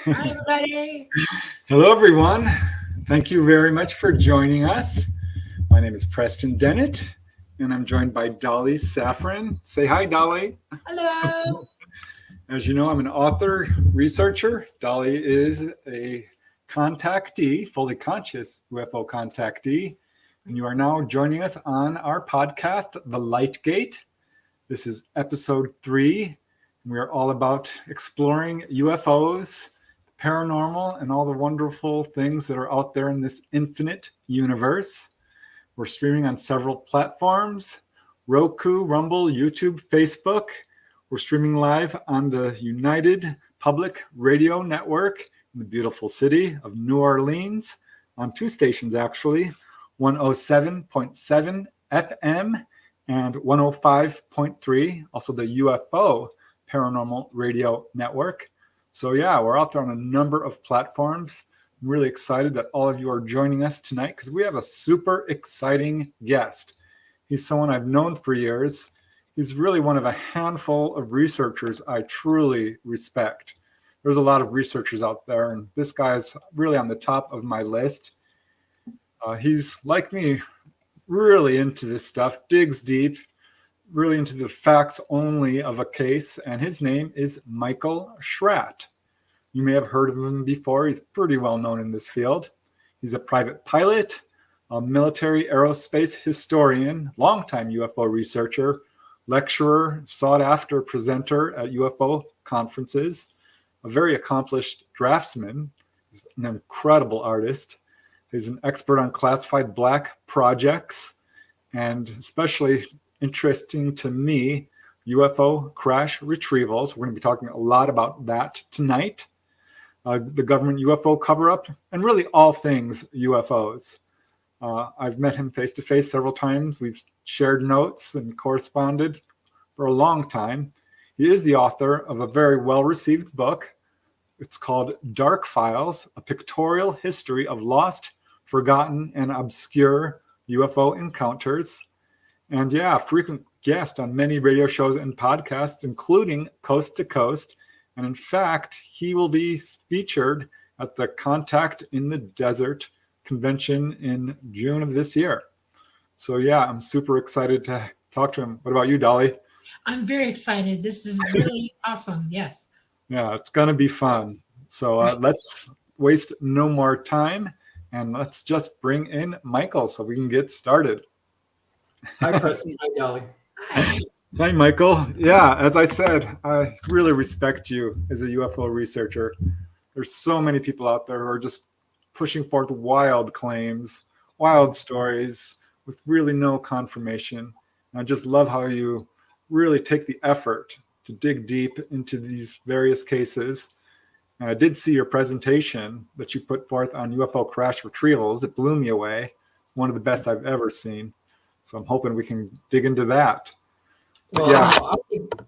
Hi, everybody. Hello, everyone. Thank you very much for joining us. My name is Preston Dennett, and I'm joined by Dolly Safran. Say hi, Dolly. Hello. As you know, I'm an author, researcher. Dolly is a contactee, fully conscious UFO contactee. And you are now joining us on our podcast, The Light Gate. This is episode 3. We are all about exploring UFOs, paranormal, and all the wonderful things that are out there in this infinite universe. We're streaming on several platforms: Roku, Rumble, YouTube, Facebook. We're streaming live on the United Public Radio Network in the beautiful city of New Orleans on 2 stations, actually, 107.7 FM and 105.3, also the UFO Paranormal Radio Network. So yeah, we're out there on a number of platforms. I'm really excited that all of you are joining us tonight because we have a super exciting guest. He's someone I've known for years. He's really one of a handful of researchers I truly respect. There's a lot of researchers out there, and this guy's really on the top of my list. He's, like me, really into this stuff, digs deep, really into the facts only of a case, and his name is Michael Schratt. You may have heard of him before. He's pretty well known in this field. He's a private pilot, a military aerospace historian, longtime UFO researcher, lecturer, sought-after presenter at UFO conferences, a very accomplished draftsman. He's an incredible artist. He's an expert on classified black projects, and especially interesting to me, UFO crash retrievals. We're going to be talking a lot about that tonight. The government UFO cover-up, and really all things UFOs. I've met him face-to-face several times. We've shared notes and corresponded for a long time. He is the author of a very well-received book. It's called Dark Files, A Pictorial History of Lost, Forgotten, and Obscure UFO Encounters. And yeah, frequent guest on many radio shows and podcasts, including Coast to Coast. And in fact, he will be featured at the Contact in the Desert convention in June of this year. So yeah, I'm super excited to talk to him. What about you, Dolly? I'm very excited. This is really awesome. Yes. Yeah, it's going to be fun. So Right. let's waste no more time, and let's just bring in Michael so we can get started. Hi, Preston. Hi, Dolly. Hi. Hi, Michael. Yeah, as I said, I really respect you as a UFO researcher. There's so many people out there who are just pushing forth wild claims, wild stories with really no confirmation. And I just love how you really take the effort to dig deep into these various cases. And I did see your presentation that you put forth on UFO crash retrievals. It blew me away. One of the best I've ever seen. So I'm hoping we can dig into that. Well, Yeah.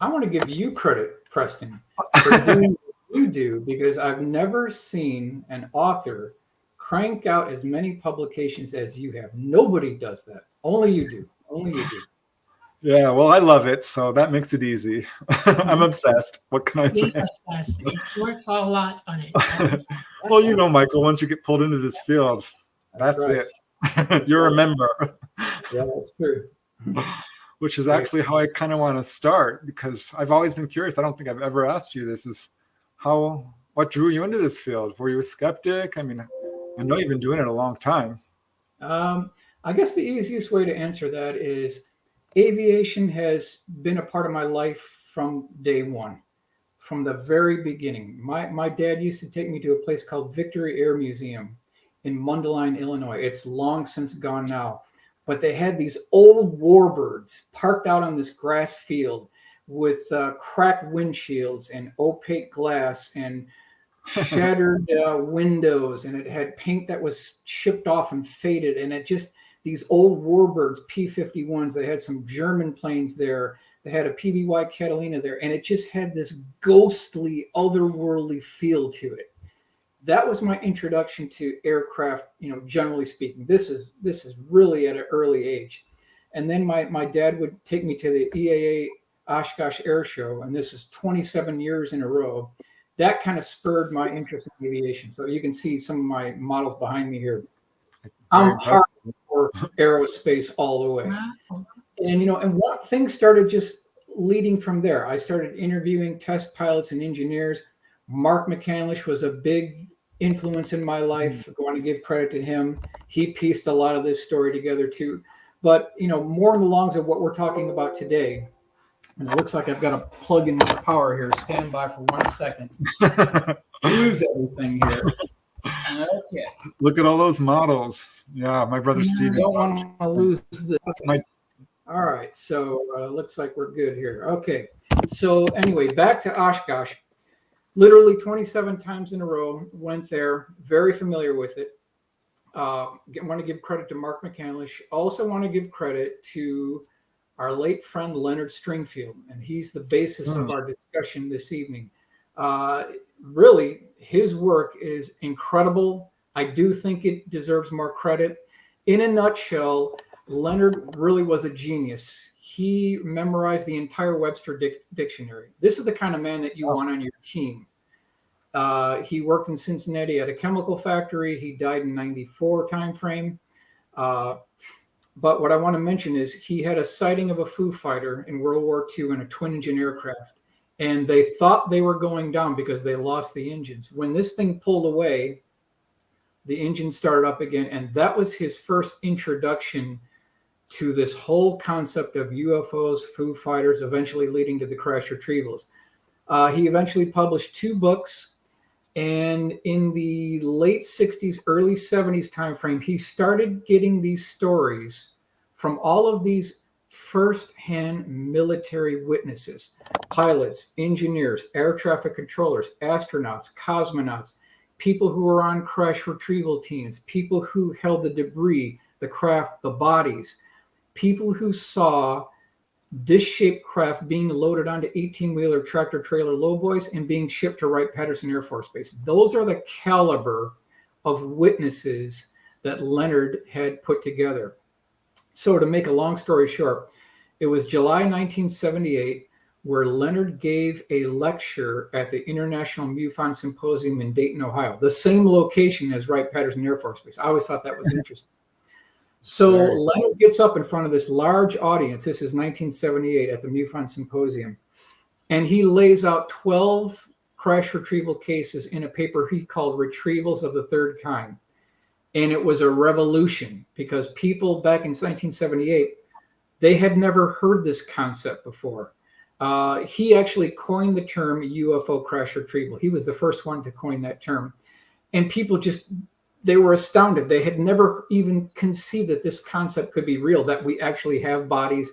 I want to give you credit, Preston, for doing what you do, because I've never seen an author crank out as many publications as you have. Nobody does that. Only you do. Only you do. Yeah, well, I love it, so that makes it easy. I'm obsessed. What can I He is say? obsessed. He works a lot on it. Well, you know, Michael, once you get pulled into this field, that's right. it. You're a member. Yeah, that's true. Which is actually how I kind of want to start, because I've always been curious. I don't think I've ever asked you this, is what drew you into this field? Were you a skeptic? I mean, I know you've been doing it a long time. I guess the easiest way to answer that is aviation has been a part of my life from day one, from the very beginning. My dad used to take me to a place called Victory Air Museum in Mundelein, Illinois. It's long since gone now. But they had these old warbirds parked out on this grass field with cracked windshields and opaque glass and shattered windows, and it had paint that was chipped off and faded, and it just, these old warbirds, P-51s, they had some German planes there, they had a PBY Catalina there, and it just had this ghostly, otherworldly feel to it. That was my introduction to aircraft, generally speaking. This is really at an early age. And then my dad would take me to the EAA Oshkosh Air Show, and this is 27 years in a row. that kind of spurred my interest in aviation. So you can see some of my models behind me here. I'm hardcore aerospace all the way. Wow. And, you know, and what things started just leading from there. I started interviewing test pilots and engineers. Mark McCandlish was a big influence in my life. I want to give credit to him. He pieced a lot of this story together too. But, you know, more in the longs of what we're talking about today. And it looks like I've got to plug in my power here. Stand by for 1 second. Lose everything here. Okay. Look at all those models. Yeah, my brother Steve. I don't want to lose this. All right, so looks like we're good here. Okay, so anyway, back to Oshkosh. Literally 27 times in a row, went there, very familiar with it. Want to give credit to Mark McCandlish. Also want to give credit to our late friend Leonard Stringfield, and he's the basis of our discussion this evening. Really, his work is incredible. I do think it deserves more credit. In a nutshell, Leonard really was a genius. He memorized the entire Webster dictionary. This is the kind of man that you want on your team. He worked in Cincinnati at a chemical factory. He died in '94 timeframe. But what I want to mention is he had a sighting of a Foo Fighter in World War II in a twin-engine aircraft. And they thought they were going down because they lost the engines. When this thing pulled away, the engine started up again. And that was his first introduction to this whole concept of UFOs, Foo Fighters, eventually leading to the crash retrievals. He eventually published 2 books. And in the late 60s, early 70s timeframe, he started getting these stories from all of these first-hand military witnesses, pilots, engineers, air traffic controllers, astronauts, cosmonauts, people who were on crash retrieval teams, people who held the debris, the craft, the bodies, people who saw disc-shaped craft being loaded onto 18-wheeler tractor-trailer lowboys and being shipped to Wright-Patterson Air Force Base. Those are the caliber of witnesses that Leonard had put together. So to make a long story short, it was July 1978 where Leonard gave a lecture at the International MUFON Symposium in Dayton, Ohio, the same location as Wright-Patterson Air Force Base. I always thought that was interesting. So Leonard gets up in front of this large audience. This is 1978 at the MUFON Symposium. And he lays out 12 crash retrieval cases in a paper he called Retrievals of the Third Kind. And it was a revolution because people back in 1978, they had never heard this concept before. He actually coined the term UFO crash retrieval. He was the first one to coin that term. And people just, they were astounded. They had never even conceived that this concept could be real, that we actually have bodies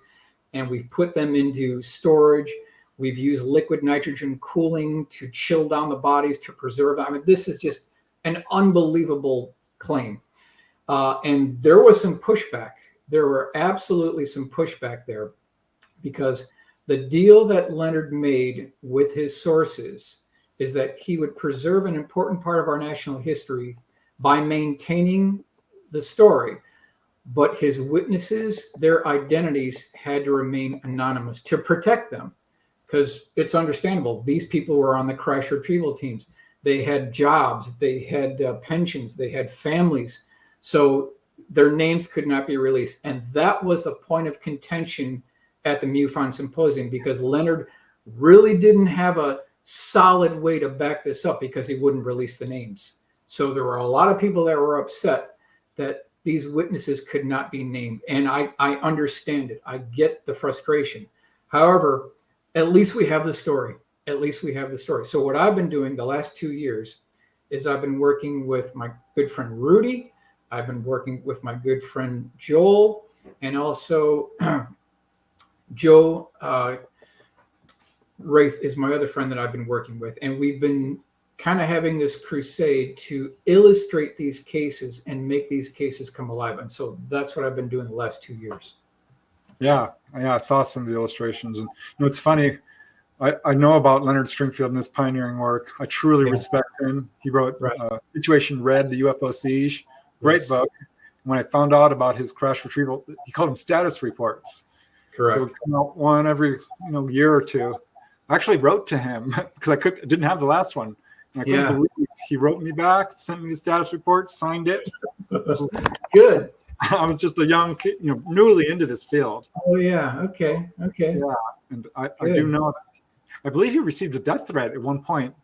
and we've put them into storage. We've used liquid nitrogen cooling to chill down the bodies to preserve them. I mean, this is just an unbelievable claim. And there was some pushback. There were absolutely some pushback there because the deal that Leonard made with his sources is that he would preserve an important part of our national history by maintaining the story, but his witnesses, their identities had to remain anonymous to protect them, because it's understandable. These people were on the crash retrieval teams. They had jobs, they had pensions, they had families. So their names could not be released. And that was the point of contention at the MUFON Symposium, because Leonard really didn't have a solid way to back this up because he wouldn't release the names. So there were a lot of people that were upset that these witnesses could not be named. And I understand it. I get the frustration. However, at least we have the story. At least we have the story. So what I've been doing the last 2 years is I've been working with my good friend Rudy. I've been working with my good friend Joel, and also Joe Wraith is my other friend that I've been working with. And we've been kind of having this crusade to illustrate these cases and make these cases come alive. And so that's what I've been doing the last 2 years. Yeah, I saw some of the illustrations. And it's funny, I know about Leonard Stringfield and his pioneering work. I truly respect him. He wrote Situation Red, the UFO Siege. Great book. When I found out about his crash retrieval, he called them status reports. Correct. They would come out one every year or two. I actually wrote to him because I didn't have the last one. And I couldn't Yeah. believe he wrote me back, sent me the status report, signed it. Good. I was just a young kid, newly into this field. Oh yeah. Okay. Yeah, and I do know that. I believe he received a death threat at one point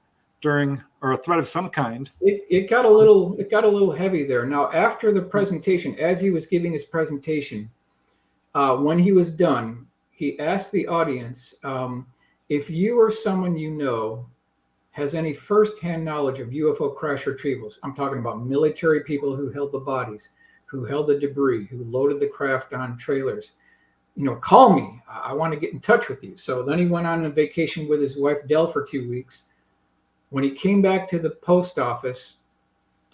or a threat of some kind. It got a little heavy there. Now, after the presentation, as he was giving his presentation, when he was done, he asked the audience, if you or someone you know has any firsthand knowledge of UFO crash retrievals. I'm talking about military people who held the bodies, who held the debris, who loaded the craft on trailers. Call me. I want to get in touch with you. So then he went on a vacation with his wife, Dell, for 2 weeks. When he came back to the post office,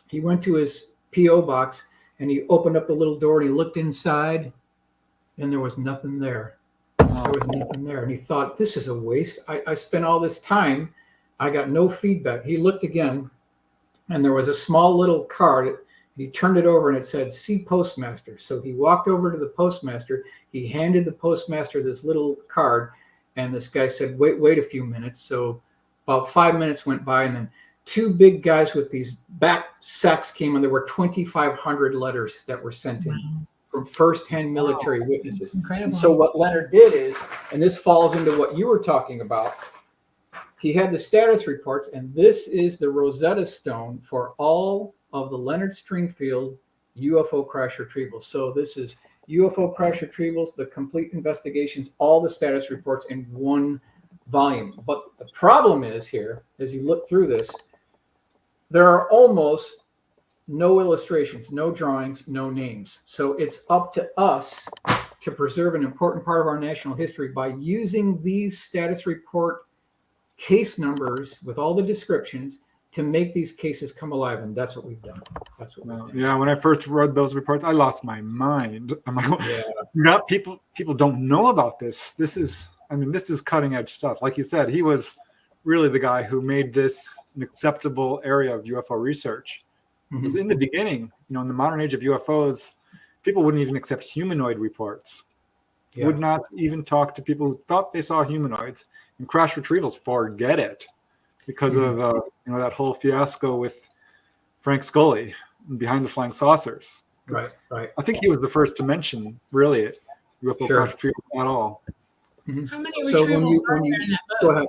he went to his P.O. box and he opened up the little door and he looked inside and there was nothing there. There was nothing there. And he thought, this is a waste. I spent all this time. I got no feedback. He looked again and there was a small little card. He turned it over and it said, "See Postmaster." So he walked over to the postmaster. He handed the postmaster this little card and this guy said, wait a few minutes. So about 5 minutes went by and then two big guys with these back sacks came and there were 2,500 letters that were sent in from firsthand military witnesses. That's incredible. And so what Leonard did is, and this falls into what you were talking about, he had the status reports, and this is the Rosetta Stone for all of the Leonard Stringfield UFO crash retrievals. So this is UFO crash retrievals, the complete investigations, all the status reports in one volume. But the problem is here, as you look through this, there are almost no illustrations, no drawings, no names. So it's up to us to preserve an important part of our national history by using these status report case numbers with all the descriptions to make these cases come alive. And that's what we've done. That's what we've done. Yeah, when I first read those reports, I lost my mind. I'm like, people don't know about this. This is cutting edge stuff. Like you said, he was really the guy who made this an acceptable area of UFO research. Because in the beginning, in the modern age of UFOs, people wouldn't even accept humanoid reports. Yeah. Would not even talk to people who thought they saw humanoids. And crash retrievals, forget it, because of that whole fiasco with Frank Scully and Behind the Flying Saucers. Right. I think he was the first to mention really UFO crash retrievals at all. How many retrievals are there in that book? Go ahead.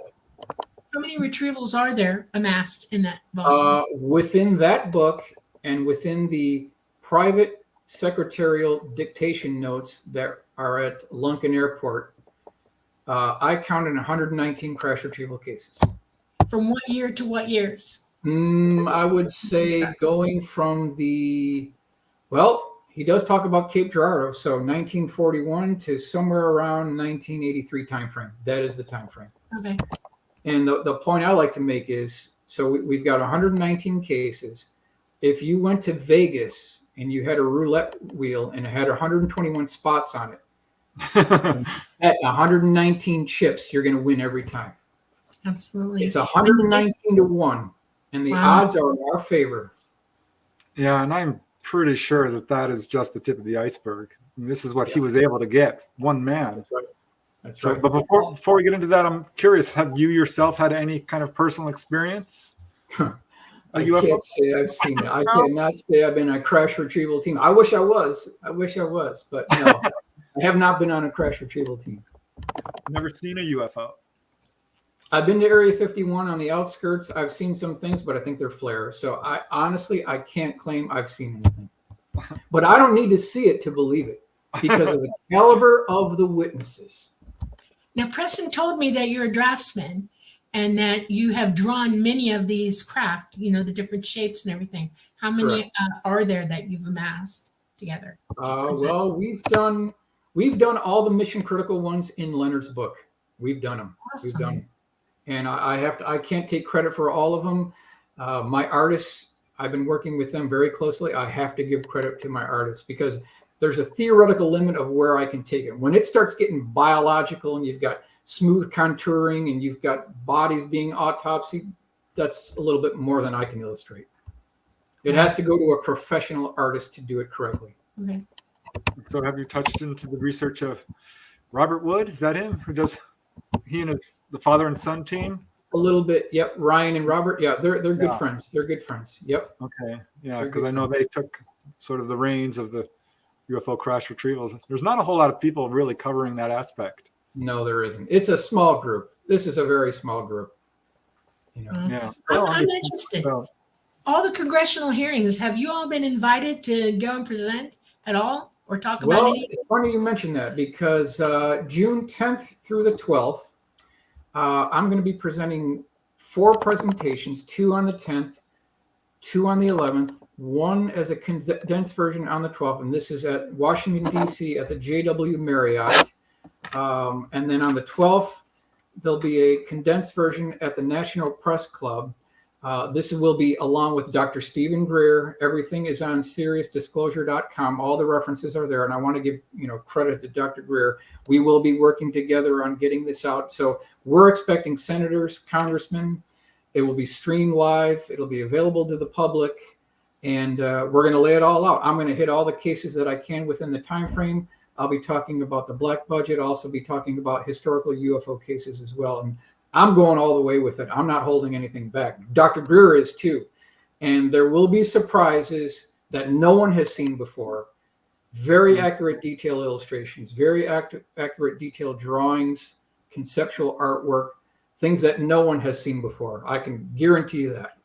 How many retrievals are there amassed in that volume? Within that book and within the private secretarial dictation notes that are at Lunken Airport, I counted 119 crash retrieval cases. From what year to what years? I would say going from he does talk about Cape Girardeau, so 1941 to somewhere around 1983 timeframe. That is the timeframe. Okay. And the point I like to make is, so we've got 119 cases. If you went to Vegas and you had a roulette wheel and it had 121 spots on it, at 119 chips, you're going to win every time. Absolutely. It's 119 to 1, and the odds are in our favor. Yeah, and I'm pretty sure that is just the tip of the iceberg. And this is what he was able to get, one man. That's right. That's So, right. but before we get into that, I'm curious, have you yourself had any kind of personal experience? I can't say I've seen it. I cannot say I've been on a crash retrieval team. I wish I was, but no, I have not been on a crash retrieval team. Never seen a UFO. I've been to Area 51 on the outskirts. I've seen some things, but I think they're flares. So I honestly can't claim I've seen anything. But I don't need to see it to believe it because of the caliber of the witnesses. Now, Preston told me that you're a draftsman and that you have drawn many of these craft, the different shapes and everything. How many are there that you've amassed together? Well, we've done all the mission critical ones in Leonard's book. We've done them. Awesome. We've done them. And I can't take credit for all of them. My artists, I've been working with them very closely. I have to give credit to my artists because there's a theoretical limit of where I can take it. When it starts getting biological and you've got smooth contouring and you've got bodies being autopsied, that's a little bit more than I can illustrate. It has to go to a professional artist to do it correctly. Okay. So have you touched into the research of Robert Wood? Is that him? He and his the father and son team? A little bit. Yep. Ryan and Robert. Yeah, they're good Yeah. friends. They're good friends. Yep. Okay. Yeah, They're because good I know friends. they took sort of the reins of the UFO crash retrievals. There's not a whole lot of people really covering that aspect. No, there isn't. It's a small group. This is a very small group. You know. Yeah. I'm interested. All the congressional hearings, have you all been invited to go and present at all or talk about Well, anything? it's funny you mention that because June 10th through the 12th, I'm going to be presenting 4 presentations, 2 on the 10th, 2 on the 11th, 1 as a condensed version on the 12th, and this is at Washington, D.C. at the JW Marriott. And then on the 12th, there'll be a condensed version at the National Press Club. This will be along with Dr. Stephen Greer. Everything is on SeriousDisclosure.com. All the references are there, and I want to give credit to Dr. Greer. We will be working together on getting this out. So we're expecting senators, congressmen. It will be streamed live. It'll be available to the public, and we're going to lay it all out. I'm going to hit all the cases that I can within the time frame. I'll be talking about the black budget. I'll also be talking about historical UFO cases as well. And I'm going all the way with it. I'm not holding anything back. Dr. Greer is too. And there will be surprises that no one has seen before. Very accurate detail illustrations, very accurate detailed drawings, conceptual artwork, things that no one has seen before. I can guarantee you that.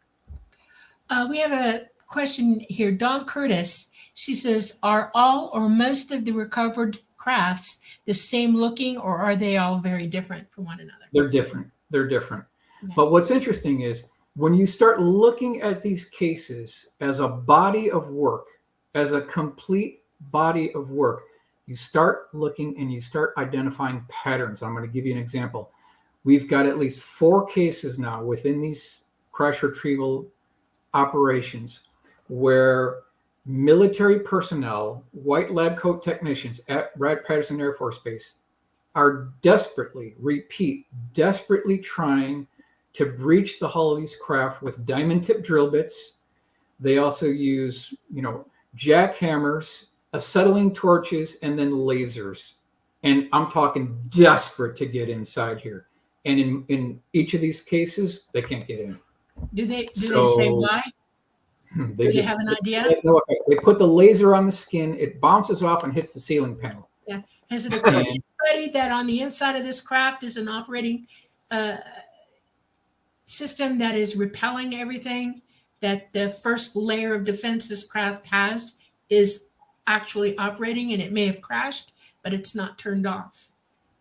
We have a question here. Dawn Curtis, she says, are all or most of the recovered crafts the same looking, or are they all very different from one another? They're different. They're different. Okay. But what's interesting is when you start looking at these cases as a body of work, as a complete body of work, you start looking and you start identifying patterns. I'm going to give you an example. We've got at least 4 cases now within these crash retrieval operations where military personnel, white lab coat technicians at Wright-Patterson Air Force Base are desperately trying to breach the hull of these craft with diamond tip drill bits. They also use, jackhammers, acetylene torches, and then lasers. And I'm talking desperate to get inside here. And in each of these cases, they can't get in. Do they say why? Do they have an idea? They put the laser on the skin, it bounces off and hits the ceiling panel. Yeah. Has it occurred to anybody that on the inside of this craft is an operating system that is repelling everything, that the first layer of defense this craft has is actually operating, and it may have crashed, but it's not turned off?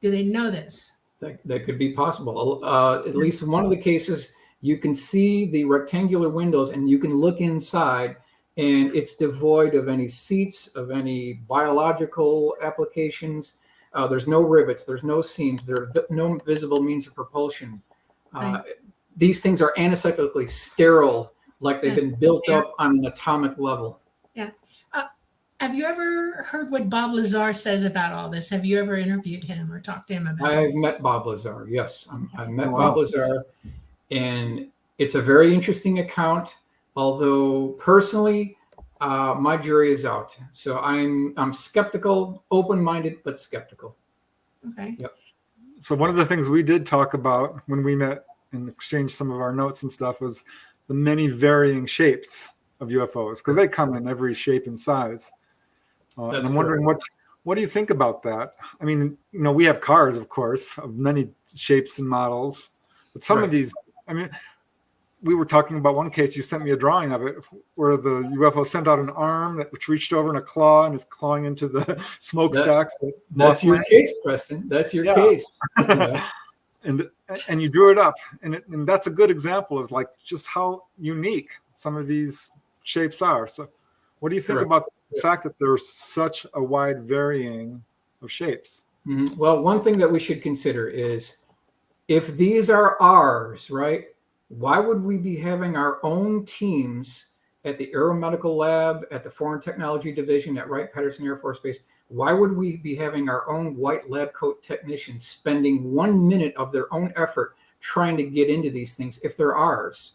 Do they know this? That could be possible. At least in one of the cases, you can see the rectangular windows and you can look inside, and it's devoid of any seats, of any biological applications. There's no rivets, there's no seams, there are no visible means of propulsion. Right. These things are anacyclically sterile, like they've been built up on an atomic level. Yeah. Have you ever heard what Bob Lazar says about all this? Have you ever interviewed him or talked to him about it? I've met Bob Lazar, yes. I met Bob Lazar, and it's a very interesting account, although personally, my jury is out. So I'm skeptical, open-minded, but skeptical. Okay. Yep. So one of the things we did talk about when we met and exchanged some of our notes and stuff was the many varying shapes of UFOs, because they come in every shape and size. And I'm wondering what do you think about that? I mean, we have cars, of course, of many shapes and models, but some of these, I mean, we were talking about one case, you sent me a drawing of it, where the UFO sent out an arm which reached over in a claw and is clawing into the smokestacks. That's your case, Preston. That's your case. And you drew it up, and that's a good example of like just how unique some of these shapes are. So what do you think about the fact that there's such a wide varying of shapes? Mm-hmm. Well, one thing that we should consider is if these are ours, right? Why would we be having our own teams at the Aeromedical Lab, at the Foreign Technology Division, at Wright-Patterson Air Force Base? Why would we be having our own white lab coat technicians spending 1 minute of their own effort trying to get into these things if they're ours?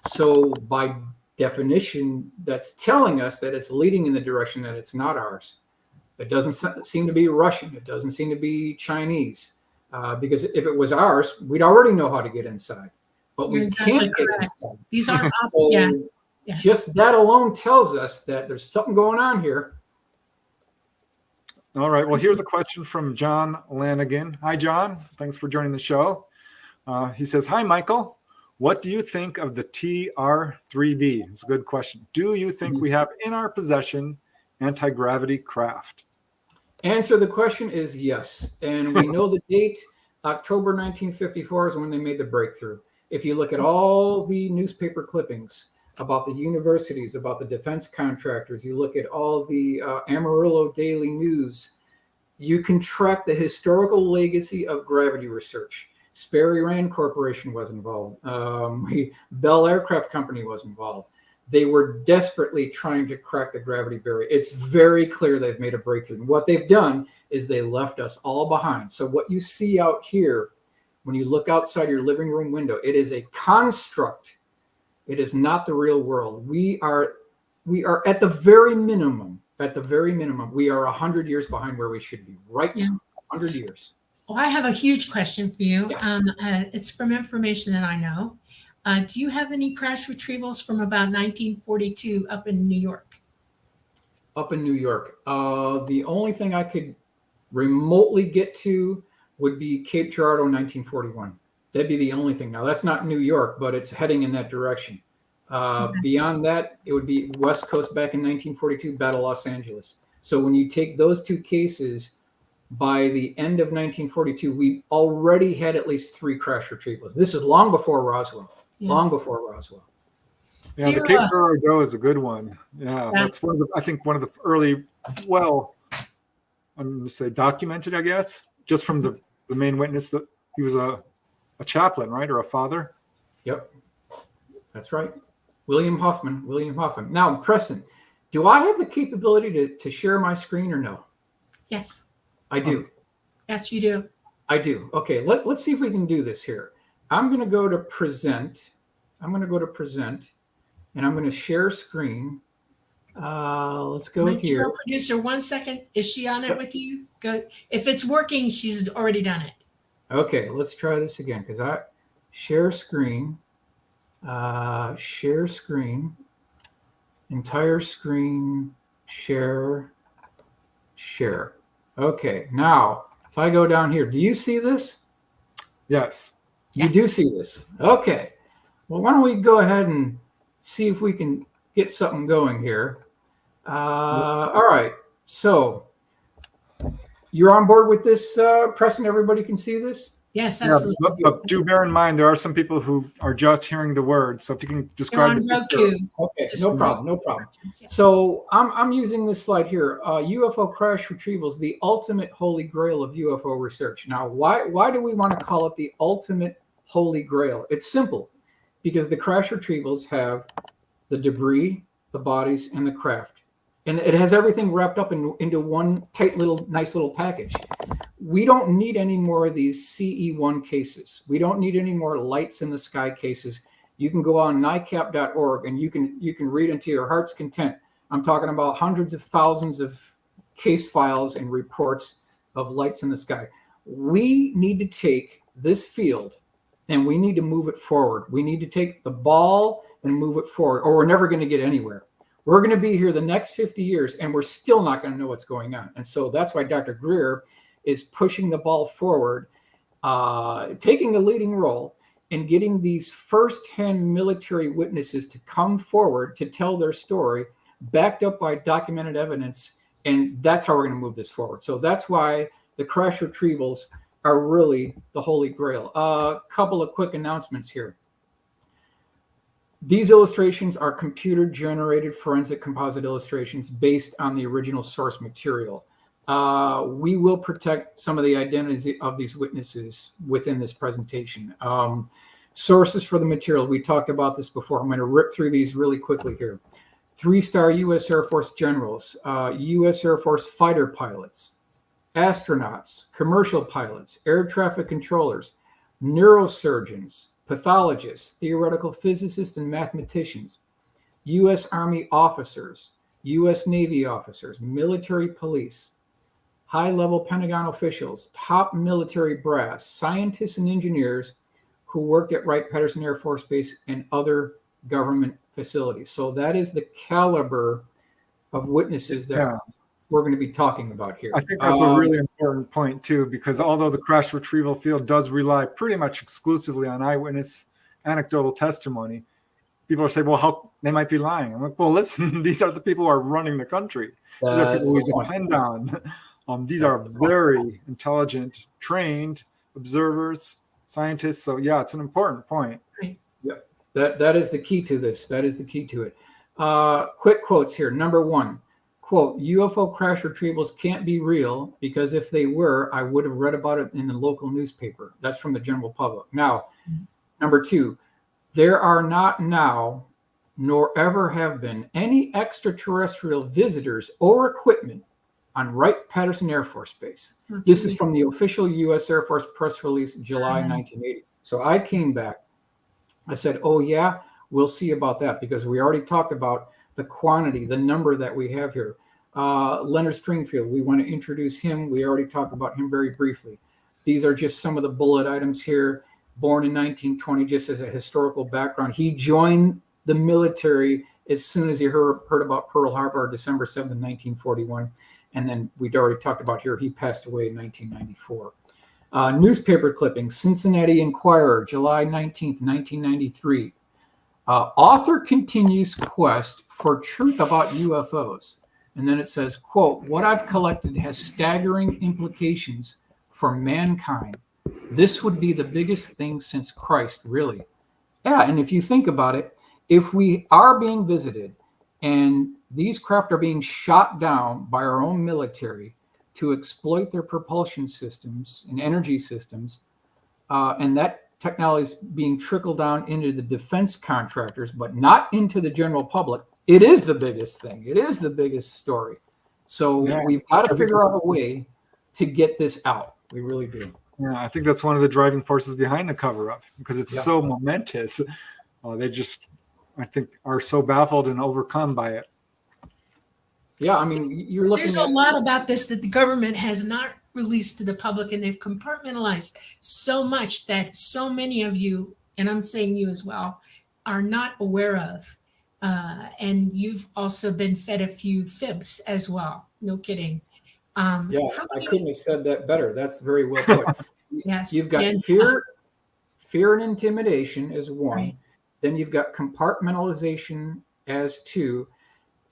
So by definition, that's telling us that it's leading in the direction that it's not ours. It doesn't seem to be Russian. It doesn't seem to be Chinese. because if it was ours, we'd already know how to get inside. But You're we exactly can't get correct. inside. These are So yeah. just that alone tells us that there's something going on here. All right. Well, here's a question from John Lanigan. Hi, John. Thanks for joining the show. He says, "Hi, Michael. What do you think of the TR-3B?" It's a good question. Do you think we have in our possession anti-gravity craft? Answer the question is yes. And we know the date, October 1954 is when they made the breakthrough. If you look at all the newspaper clippings about the universities, about the defense contractors, you look at all the Amarillo Daily News, you can track the historical legacy of gravity research. Sperry Rand Corporation was involved. Bell Aircraft Company was involved. They were desperately trying to crack the gravity barrier. It's very clear they've made a breakthrough. And what they've done is they left us all behind. So what you see out here, when you look outside your living room window, it is a construct. It is not the real world. We are at the very minimum, we are 100 years behind where we should be right now, 100 years. Well, I have a huge question for you. Yeah. It's from information that I know. Do you have any crash retrievals from about 1942 up in New York? Up in New York. The only thing I could remotely get to would be Cape Girardeau 1941. That'd be the only thing. Now, that's not New York, but it's heading in that direction. Beyond that, it would be West Coast back in 1942, Battle Los Angeles. So when you take those two cases, by the end of 1942, we already had at least 3 crash retrievals. This is long before Roswell. Yeah. Long before Roswell. Yeah, the Cape Girardeau is a good one. Yeah, that's one of the, I think one of the early, well, I'm going to say documented, I guess, just from the main witness that he was a chaplain, right, or a father. Yep, that's right. William Hoffman. Now, Preston, do I have the capability to share my screen or no? Yes. I do. Yes, you do. I do. Okay, let's see if we can do this here. I'm going to go to present. And I'm going to share screen. Let's go here. Producer, 1 second. Is she on it with you? Good. If it's working, she's already done it. Okay, let's try this again because I share screen, entire screen, share. Okay, now if I go down here, do you see this? Yes. You do see this. Okay. Well, why don't we go ahead and see if we can get something going here. All right. So you're on board with this, Preston? Everybody can see this? Yes, absolutely. Yeah, but do bear in mind, there are some people who are just hearing the words. So if you can describe the picture. Okay, no problem. So I'm using this slide here, UFO crash retrievals, the ultimate holy grail of UFO research. Now, why do we want to call it the ultimate holy grail? It's simple, because the crash retrievals have the debris, the bodies, and the craft. And it has everything wrapped up into one tight nice little package. We don't need any more of these CE1 cases. We don't need any more lights in the sky cases. You can go on NICAP.org and you can read into your heart's content. I'm talking about hundreds of thousands of case files and reports of lights in the sky. We need to take this field and we need to move it forward. We need to take the ball and move it forward, or we're never going to get anywhere. We're going to be here the next 50 years and we're still not going to know what's going on. And so that's why Dr. Greer is pushing the ball forward, taking a leading role and getting these firsthand military witnesses to come forward to tell their story, backed up by documented evidence. And that's how we're going to move this forward. So that's why the crash retrievals are really the holy grail. A couple of quick announcements here. These illustrations are computer-generated forensic composite illustrations based on the original source material. We will protect some of the identities of these witnesses within this presentation. Sources for the material, we talked about this before. I'm going to rip through these really quickly here. 3-star U.S. Air Force generals, U.S. Air Force fighter pilots, astronauts, commercial pilots, air traffic controllers, neurosurgeons, pathologists, theoretical physicists and mathematicians, U.S. Army officers, U.S. Navy officers, military police, high-level Pentagon officials, top military brass, scientists and engineers who worked at Wright-Patterson Air Force Base and other government facilities. So that is the caliber of witnesses that we're going to be talking about here. I think that's a really important point too, because although the crash retrieval field does rely pretty much exclusively on eyewitness anecdotal testimony, people are saying, well, how they might be lying. I'm like, well, listen, these are the people who are running the country. These are people we depend on. These are very intelligent, trained observers, scientists. So yeah, it's an important point. Yeah, that is the key to this. That is the key to it. Quick quotes here. Number one, quote, UFO crash retrievals can't be real because if they were, I would have read about it in the local newspaper. That's from the general public. Now, number two, there are not now, nor ever have been, any extraterrestrial visitors or equipment on Wright-Patterson Air Force Base. This is from the official U.S. Air Force press release, July 1980. So I came back. I said, oh, yeah, we'll see about that because we already talked about the quantity, the number that we have here. Leonard Stringfield, we want to introduce him. We already talked about him very briefly. These are just some of the bullet items here. Born in 1920, just as a historical background. He joined the military as soon as he heard about Pearl Harbor, December 7th, 1941. And then we'd already talked about here, he passed away in 1994. Newspaper clipping, Cincinnati Enquirer, July 19th, 1993. Author continues quest for truth about UFOs. And then it says, quote, what I've collected has staggering implications for mankind. This would be the biggest thing since Christ, really. Yeah, and if you think about it, if we are being visited and these craft are being shot down by our own military to exploit their propulsion systems and energy systems, and that technology is being trickled down into the defense contractors, but not into the general public, it is the biggest thing. It is the biggest story. So we've got to figure out a way to get this out. We really do. Yeah, I think that's one of the driving forces behind the cover-up because it's so momentous. They just, I think, are so baffled and overcome by it. Yeah, I mean, you're looking There's a lot about this that the government has not released to the public, and they've compartmentalized so much that so many of you, and I'm saying you as well, are not aware of. And you've also been fed a few fibs as well. No kidding. I couldn't have said that better. That's very well put. Yes. You've got fear and intimidation as one. Right. Then you've got compartmentalization as two.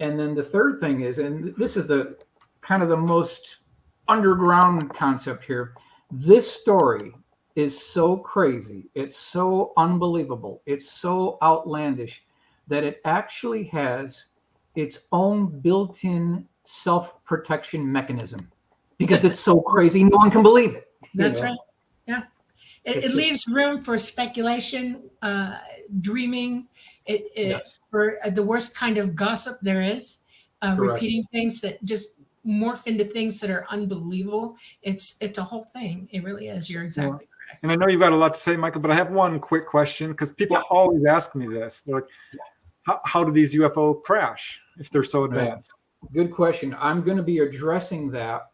And then the third thing is, and this is the kind of the most underground concept here. This story is so crazy. It's so unbelievable. It's so outlandish that it actually has its own built-in self-protection mechanism because it's so crazy. No one can believe it. That's right. Yeah. It leaves room for speculation, dreaming, for the worst kind of gossip there is, repeating things that just morph into things that are unbelievable. It's a whole thing. It really is. You're exactly correct. And I know you've got a lot to say, Michael, but I have one quick question because people always ask me this. They're like, how do these UFO crash if they're so advanced? Good question. I'm going to be addressing that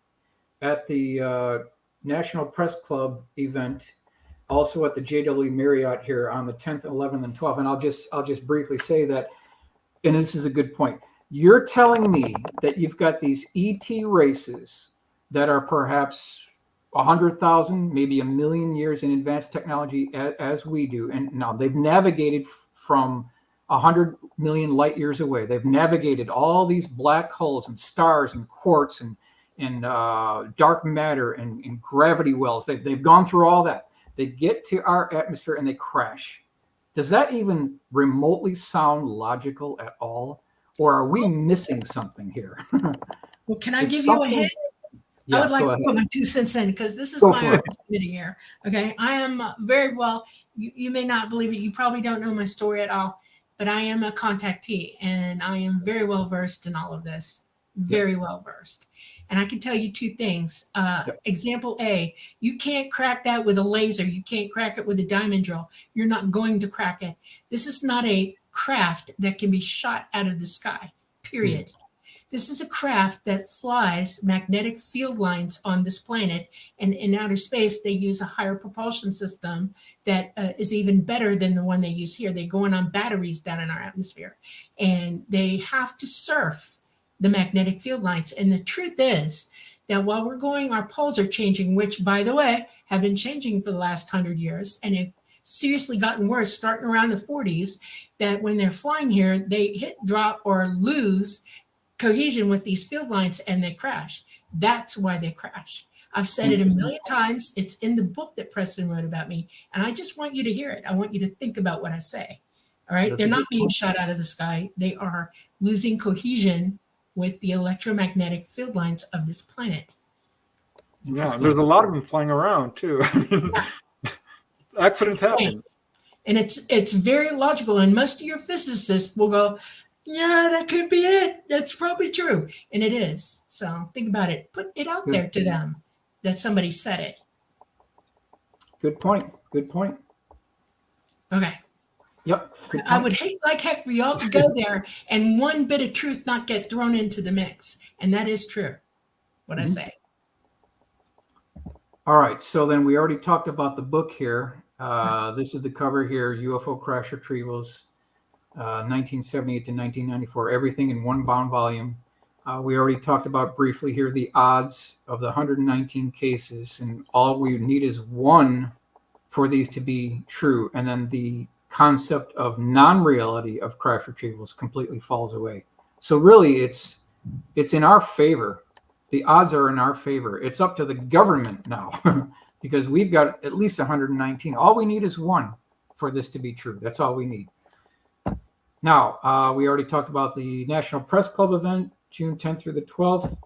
at the National Press Club event, also at the JW Marriott here on the 10th, 11th, and 12th. And I'll just briefly say that, and this is a good point. You're telling me that you've got these ET races that are perhaps 100,000, maybe 1 million years in advanced technology as we do. And now they've navigated from 100 million light years away. They've navigated all these black holes and stars and quartz and dark matter and gravity wells. They've gone through all that. They get to our atmosphere and they crash. Does that even remotely sound logical at all? Or are we missing something here? Well, can I give you a hint? Yeah, I would like to put my 2 cents in because this is my opportunity here. Okay. I am very well, you may not believe it. You probably don't know my story at all, but I am a contactee and I am very well versed in all of this. Very well versed. And I can tell you 2 things. Example A, you can't crack that with a laser. You can't crack it with a diamond drill. You're not going to crack it. This is not a craft that can be shot out of the sky, period. This is a craft that flies magnetic field lines on this planet, and in outer space, they use a higher propulsion system that is even better than the one they use here. They're going on batteries down in our atmosphere, and they have to surf the magnetic field lines. And the truth is that while we're going, our poles are changing, which, by the way, have been changing for the last 100 years, and have seriously gotten worse starting around the 40s, that when they're flying here, they hit, drop, or lose cohesion with these field lines and they crash. That's why they crash. I've said it a million times. It's in the book that Preston wrote about me. And I just want you to hear it. I want you to think about what I say. All right. They're not being shot out of the sky. They are losing cohesion with the electromagnetic field lines of this planet. Yeah, there's a lot of them flying around too. I mean, accidents happen. And it's very logical. And most of your physicists will go, yeah, that could be it. That's probably true. And it is. So think about it. Put it out there to them that somebody said it. Good point. Good point. Okay. Yep. I would hate like heck for y'all to go there and one bit of truth not get thrown into the mix. And that is true, what I say. All right. So then we already talked about the book here. This is the cover here, UFO Crash Retrievals. 1978 to 1994, everything in one bound volume. We already talked about briefly here the odds of the 119 cases, and all we need is one for these to be true. And then the concept of non-reality of crash retrievals completely falls away. So really, it's in our favor. The odds are in our favor. It's up to the government now because we've got at least 119. All we need is one for this to be true. That's all we need. Now, we already talked about the National Press Club event, June 10th through the 12th.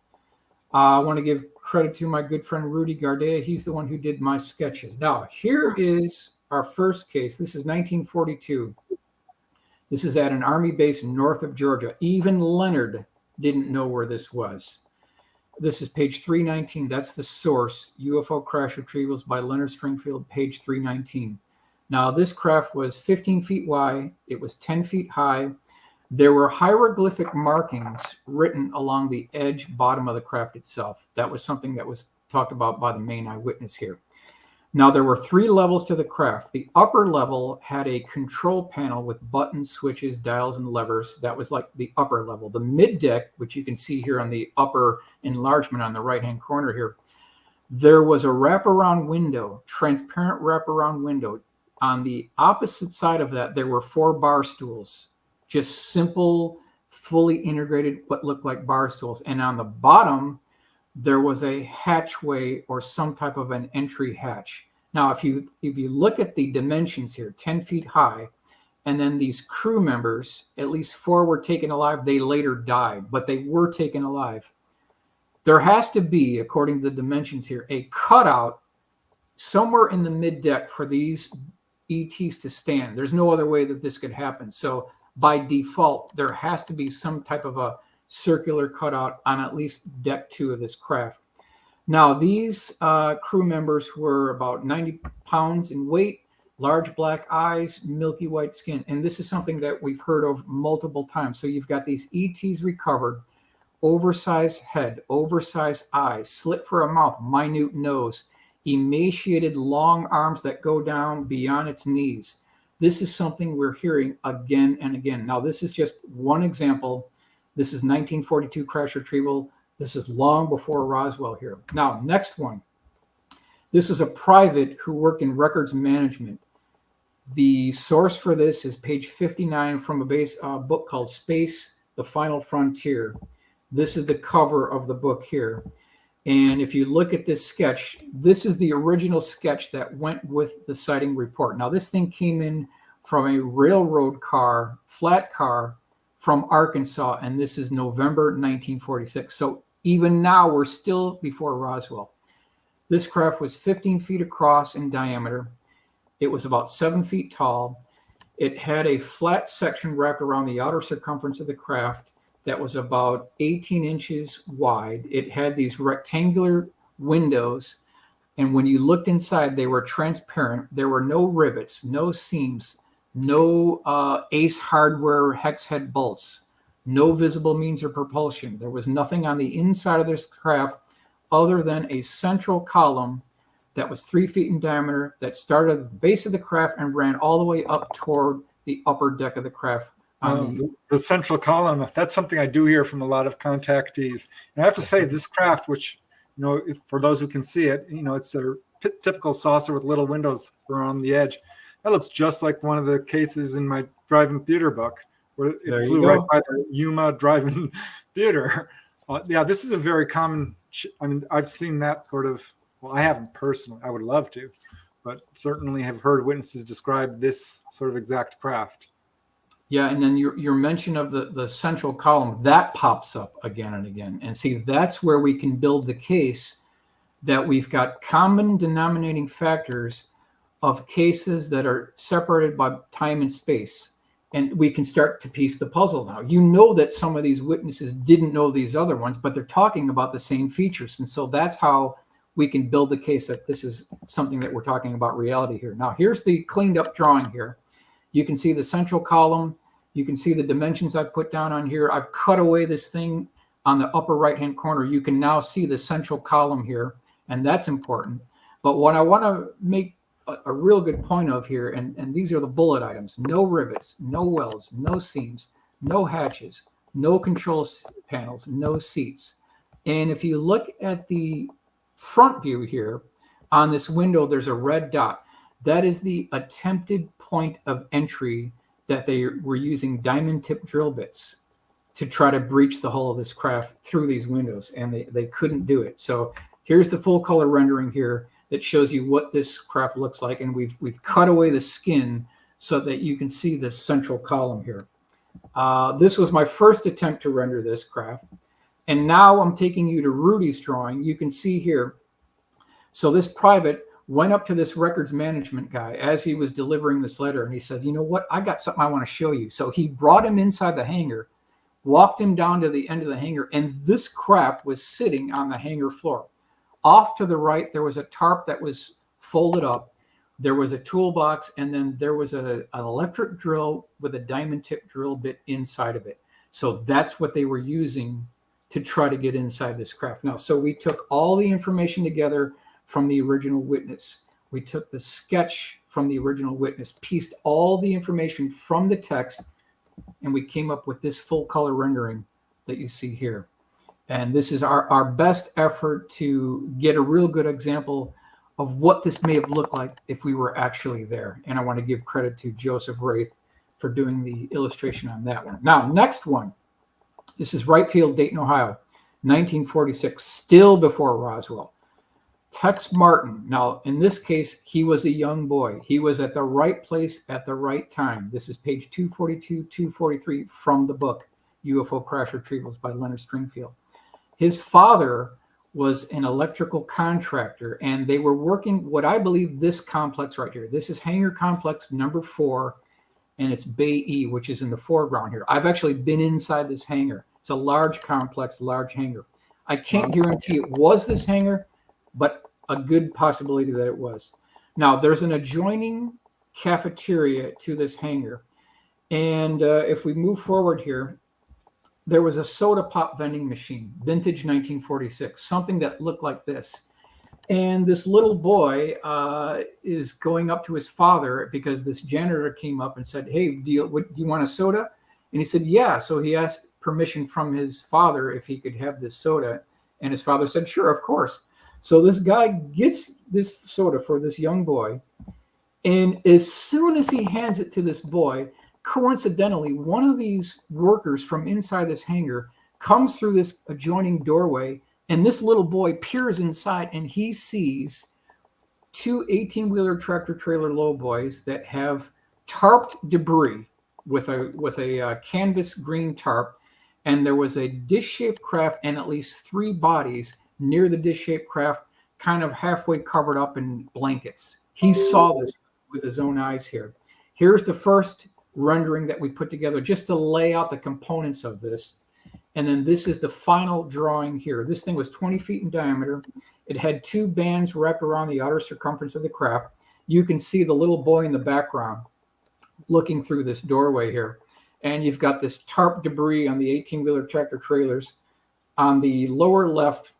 I want to give credit to my good friend Rudy Gardea. He's the one who did my sketches. Now, here is our first case. This is 1942. This is at an Army base north of Georgia. Even Leonard didn't know where this was. This is page 319. That's the source, UFO Crash Retrievals by Leonard Stringfield, page 319. Now, this craft was 15 feet wide. It was 10 feet high. There were hieroglyphic markings written along the edge bottom of the craft itself. That was something that was talked about by the main eyewitness here. Now, there were 3 levels to the craft. The upper level had a control panel with buttons, switches, dials, and levers. That was like the upper level. The mid-deck, which you can see here on the upper enlargement on the right-hand corner here, there was a wraparound window, transparent wraparound window. On the opposite side of that, there were 4 bar stools, just simple, fully integrated, what looked like bar stools. And on the bottom, there was a hatchway or some type of an entry hatch. Now, if you look at the dimensions here, 10 feet high, and then these crew members, at least 4 were taken alive. They later died, but they were taken alive. There has to be, according to the dimensions here, a cutout somewhere in the mid-deck for these ETs to stand. There's no other way that this could happen. So by default, there has to be some type of a circular cutout on at least deck 2 of this craft. Now, these crew members were about 90 pounds in weight, large black eyes, milky white skin. And this is something that we've heard of multiple times. So you've got these ETs recovered, oversized head, oversized eyes, slit for a mouth, minute nose, emaciated long arms that go down beyond its knees. This is something we're hearing again and again. Now, this is just one example. This is 1942 crash retrieval. This is long before Roswell here. Now, next one. This is a private who worked in records management. The source for this is page 59 from a book called Space, The Final Frontier. This is the cover of the book here. And if you look at this sketch, this is the original sketch that went with the sighting report. Now, this thing came in from a railroad car, flat car from Arkansas, and this is November 1946. So even now, we're still before Roswell. This craft was 15 feet across in diameter. It was about 7 feet tall. It had a flat section wrapped around the outer circumference of the craft that was about 18 inches wide. It had these rectangular windows, and when you looked inside, they were transparent. There were no rivets, no seams, no Ace Hardware hex head bolts. no visible means of propulsion. There was nothing on the inside of this craft other than a central column that was 3 feet in diameter that started at the base of the craft and ran all the way up toward the upper deck of the craft. The central column, that's something I do hear from a lot of contactees. And I have to say, this craft, which, for those who can see it, it's a typical saucer with little windows around the edge. That looks just like one of the cases in my drive-in theater book, where it flew right by the Yuma drive-in theater. This is a very common, I've seen that sort of, well, I haven't personally, I would love to, but certainly have heard witnesses describe this sort of exact craft. Yeah, and then your mention of the central column, that pops up again and again. And see, that's where we can build the case that we've got common denominating factors of cases that are separated by time and space. And we can start to piece the puzzle now. That some of these witnesses didn't know these other ones, but they're talking about the same features. And so that's how we can build the case that this is something that we're talking about reality here. Now, here's the cleaned up drawing here. You can see the central column. You can see the dimensions I put down on here. I've cut away this thing on the upper right-hand corner. You can now see the central column here, and that's important. But what I want to make a real good point of here, and these are the bullet items: no rivets, no welds, no seams, no hatches, no control panels, no seats. And if you look at the front view here, on this window, there's a red dot. That is the attempted point of entry that they were using diamond tip drill bits to try to breach the hull of this craft through these windows, and they couldn't do it. So here's the full color rendering here that shows you what this craft looks like, and we've cut away the skin so that you can see this central column here. This was my first attempt to render this craft, and now I'm taking you to Rudy's drawing. You can see here, so this private went up to this records management guy as he was delivering this letter, and he said, "You know what? I got something I want to show you." So he brought him inside the hangar, walked him down to the end of the hangar, and this craft was sitting on the hangar floor. Off to the right, there was a tarp that was folded up. There was a toolbox, and then there was an electric drill with a diamond tip drill bit inside of it. So that's what they were using to try to get inside this craft. Now, so we took all the information together from the original witness. We took the sketch from the original witness, pieced all the information from the text, and we came up with this full color rendering that you see here. And this is our best effort to get a real good example of what this may have looked like if we were actually there. And I want to give credit to Joseph Wraith for doing the illustration on that one. Now, next one. This is Wright Field, Dayton, Ohio, 1946, still before Roswell. Tex Martin. Now, in this case, he was a young boy. He was at the right place at the right time. This is page 242, 243 from the book, UFO Crash Retrievals by Leonard Stringfield. His father was an electrical contractor, and they were working what I believe this complex right here. This is hangar complex number 4, and it's Bay E, which is in the foreground here. I've actually been inside this hangar. It's a large complex, large hangar. I can't guarantee it was this hangar, but a good possibility that it was. Now, there's an adjoining cafeteria to this hangar. And if we move forward here, there was a soda pop vending machine, vintage 1946, something that looked like this. And this little boy is going up to his father because this janitor came up and said, "Hey, do you want a soda?" And he said, "Yeah." So he asked permission from his father if he could have this soda. And his father said, "Sure, of course." So this guy gets this soda for this young boy. And as soon as he hands it to this boy, coincidentally, one of these workers from inside this hangar comes through this adjoining doorway, and this little boy peers inside, and he sees 2 18-wheeler tractor-trailer lowboys that have tarped debris with a canvas green tarp, and there was a dish-shaped craft and at least 3 bodies near the dish-shaped craft, kind of halfway covered up in blankets. He saw this with his own eyes here. Here's the first rendering that we put together just to lay out the components of this. And then this is the final drawing here. This thing was 20 feet in diameter. It had 2 bands wrapped around the outer circumference of the craft. You can see the little boy in the background looking through this doorway here. and you've got this tarp debris on the 18-wheeler tractor trailers. On the lower left,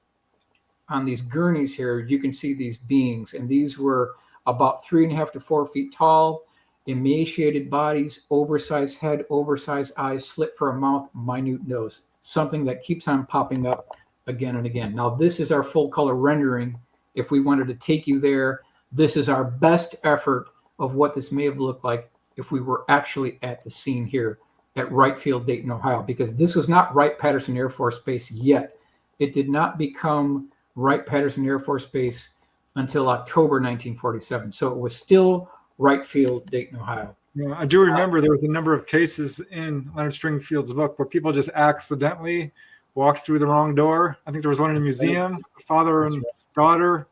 on these gurneys here, you can see these beings, and these were about 3.5 to 4 feet tall, emaciated bodies, oversized head, oversized eyes, slit for a mouth, minute nose, something that keeps on popping up again and again. Now, this is our full color rendering. If we wanted to take you there, this is our best effort of what this may have looked like if we were actually at the scene here at Wright Field, Dayton, Ohio, because this was not Wright-Patterson Air Force Base yet. It did not become Wright-Patterson Air Force Base until October 1947. So it was still Wright Field, Dayton, Ohio. Yeah, I do remember there was a number of cases in Leonard Stringfield's book where people just accidentally walked through the wrong door. I think there was one in a museum, father and daughter.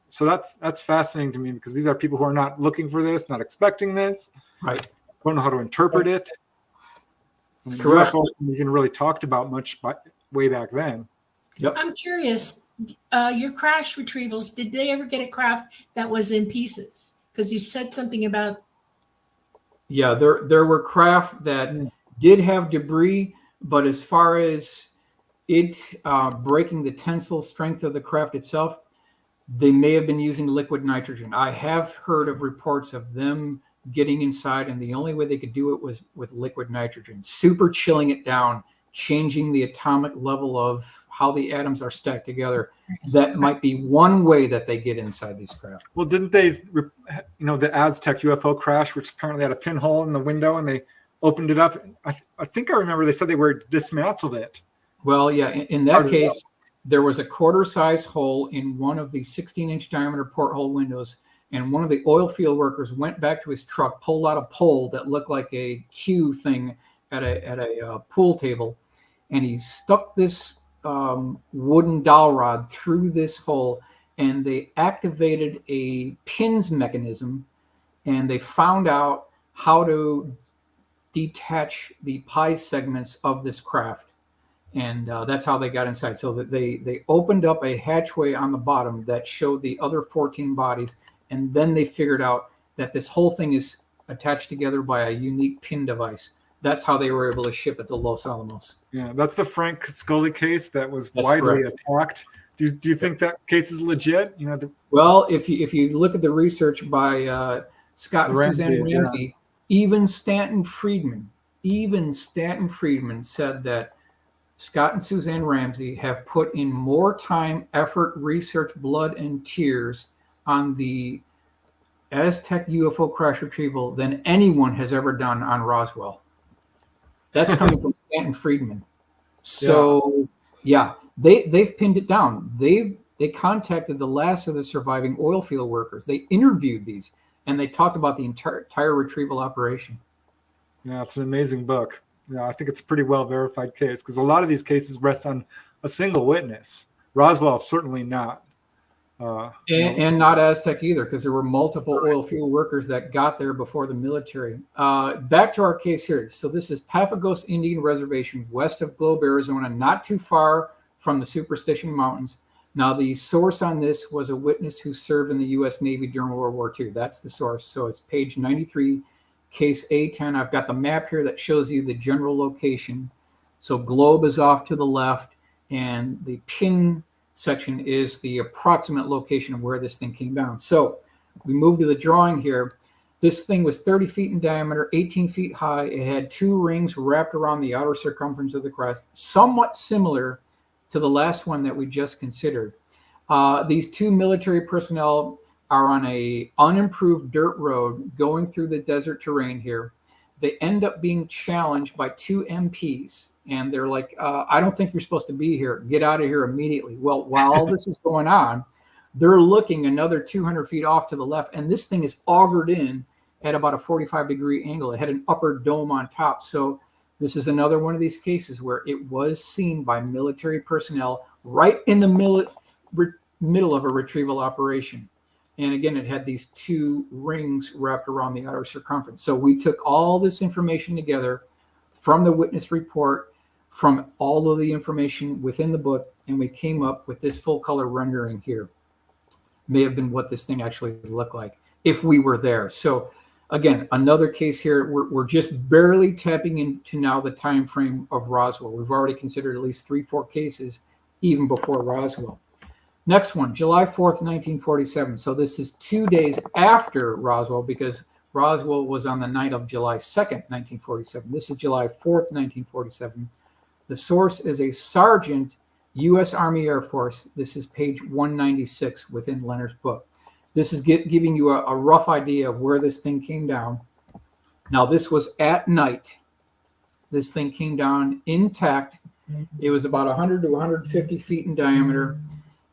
So that's fascinating to me, because these are people who are not looking for this, not expecting this, Right? don't know how to interpret it. Correct. UFO wasn't even really talked about much way back then. Yep. I'm curious, your crash retrievals, did they ever get a craft that was in pieces? Because you said something about. Yeah, there were craft that did have debris, but as far as it breaking the tensile strength of the craft itself, they may have been using liquid nitrogen. I have heard of reports of them getting inside, and the only way they could do it was with liquid nitrogen, super chilling it down, changing the atomic level of how the atoms are stacked together. That might be one way that they get inside these craft. Well, didn't they, the Aztec UFO crash, which apparently had a pinhole in the window, and they opened it up? I think I remember they said they were dismantled it. Well, yeah, in that case, there was a quarter-size hole in one of the 16-inch diameter porthole windows, and one of the oil field workers went back to his truck, pulled out a pole that looked like a cue thing at a pool table, and he stuck this wooden dowel rod through this hole, and they activated a pins mechanism, and they found out how to detach the pie segments of this craft. And that's how they got inside. So that they opened up a hatchway on the bottom that showed the other 14 bodies. And then they figured out that this whole thing is attached together by a unique pin device. That's how they were able to ship it to Los Alamos. Yeah, that's the Frank Scully case that was That's widely correct. attacked. Do you think that case is legit? Well, if you look at the research by Scott and Suzanne Ramsey, even Stanton Friedman said that Scott and Suzanne Ramsey have put in more time, effort, research, blood, and tears on the Aztec UFO crash retrieval than anyone has ever done on Roswell. That's coming from Stanton Friedman. So yeah, they've pinned it down. They contacted the last of the surviving oil field workers. They interviewed these, and they talked about the entire retrieval operation. Yeah, it's an amazing book. Yeah, I think it's a pretty well verified case, because a lot of these cases rest on a single witness. Roswell, certainly not. And not Aztec either, because there were multiple oil field workers that got there before the military. Back to our case here. So this is Papagos Indian Reservation, west of Globe, Arizona, not too far from the Superstition Mountains. Now, the source on this was a witness who served in the U.S. Navy during World War II. That's the source. So it's page 93, case A10. I've got the map here that shows you the general location. So Globe is off to the left, and the pin section is the approximate location of where this thing came down. So we move to the drawing here. This thing was 30 feet in diameter, 18 feet high. It had 2 rings wrapped around the outer circumference of the crest, somewhat similar to the last one that we just considered. These 2 military personnel are on a unimproved dirt road going through the desert terrain here. They end up being challenged by 2 MPs, and they're like, I don't think you're supposed to be here. Get out of here immediately. Well, while all this is going on, they're looking another 200 feet off to the left, and this thing is augured in at about a 45-degree angle. It had an upper dome on top. So this is another one of these cases where it was seen by military personnel right in the middle of a retrieval operation. And again, it had these 2 rings wrapped around the outer circumference. So we took all this information together from the witness report, from all of the information within the book, and we came up with this full color rendering here. May have been what this thing actually looked like if we were there. So Again, another case here. We're just barely tapping into now the time frame of Roswell. We've already considered at least 3-4 cases even before Roswell. Next one, July 4th, 1947. So this is 2 days after Roswell, because Roswell was on the night of July 2nd, 1947. This is July 4th, 1947. The source is a sergeant, U.S. Army Air Force. This is page 196 within Leonard's book. This is giving you a rough idea of where this thing came down. Now, this was at night. This thing came down intact. It was about 100 to 150 feet in diameter.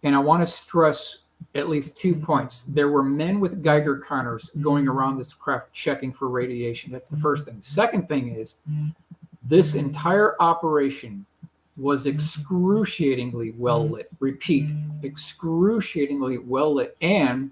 And I want to stress at least 2 points. There were men with Geiger counters going around this craft checking for radiation. That's the first thing. Second thing is, this entire operation was excruciatingly well lit. Repeat, excruciatingly well lit. And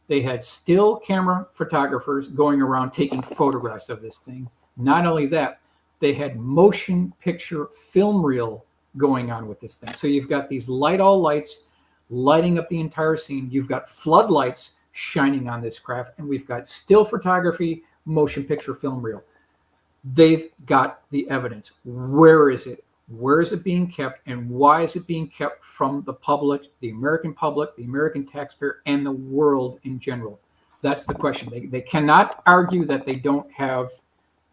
they had still camera photographers going around taking photographs of this thing. Not only that, they had motion picture film reel going on with this thing. So you've got these light-all lights lighting up the entire scene. You've got floodlights shining on this craft, and we've got still photography, motion picture film reel. They've got the evidence. Where is it? Where is it being kept, and why is it being kept from the public, the American taxpayer, and the world in general? That's the question. They cannot argue that they don't have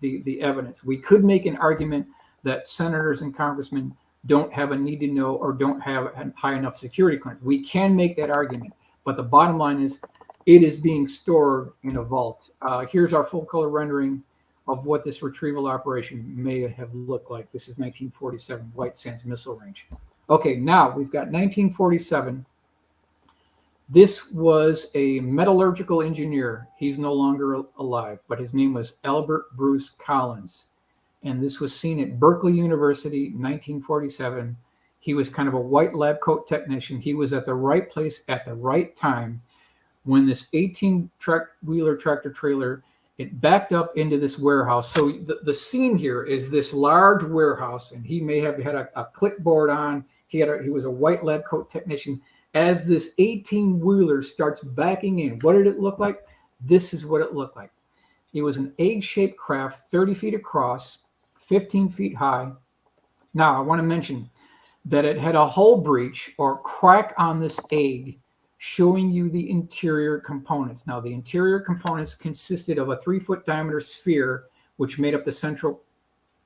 the evidence. We could make an argument that senators and congressmen don't have a need to know or don't have a high enough security clearance. We can make that argument, but the bottom line is it is being stored in a vault. Here's our full color rendering of what this retrieval operation may have looked like. This is 1947 White Sands Missile Range. Okay, now we've got 1947. This was a metallurgical engineer. He's no longer alive, but his name was Albert Bruce Collins. And this was seen at Berkeley University, 1947. He was kind of a white lab coat technician. He was at the right place at the right time when this 18-wheeler tractor trailer, it backed up into this warehouse. So the scene here is this large warehouse, and he may have had a clipboard on. He was a white lab coat technician. As this 18-wheeler starts backing in, what did it look like? This is what it looked like. It was an egg-shaped craft, 30 feet across, 15 feet high. Now, I want to mention that it had a hull breach or crack on this egg, showing you the interior components. Now, the interior components consisted of a 3-foot diameter sphere, which made up the central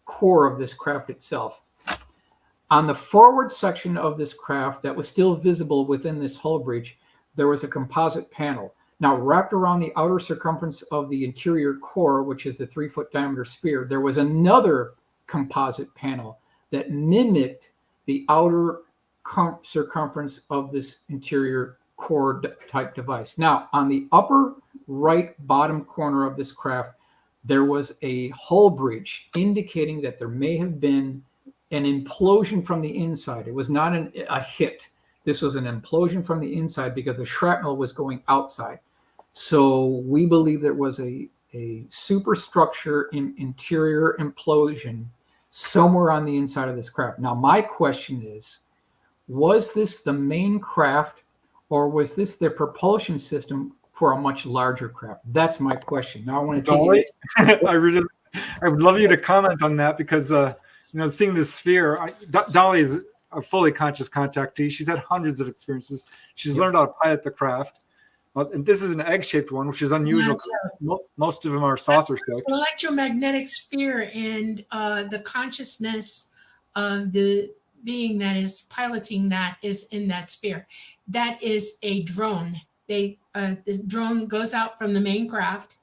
core of this craft itself. On the forward section of this craft that was still visible within this hull breach, there was a composite panel. Now, wrapped around the outer circumference of the interior core, which is the 3-foot diameter sphere, there was another composite panel that mimicked the outer circumference of this interior core type device. Now, on the upper right bottom corner of this craft, there was a hull breach indicating that there may have been an implosion from the inside. It was not a hit. This was an implosion from the inside because the shrapnel was going outside. So we believe there was a superstructure in interior implosion somewhere on the inside of this craft. Now, my question is, was this the main craft, or was this their propulsion system for a much larger craft? That's my question. Now I want to Dolly, I would love you to comment on that, because seeing this sphere, Dolly is a fully conscious contactee. She's had hundreds of experiences. She's learned how to pilot the craft. And this is an egg-shaped one, which is unusual. Most of them are saucer-shaped. It's an electromagnetic sphere, and the consciousness of the being that is piloting that is in that sphere. That is a drone. This drone goes out from the main craft.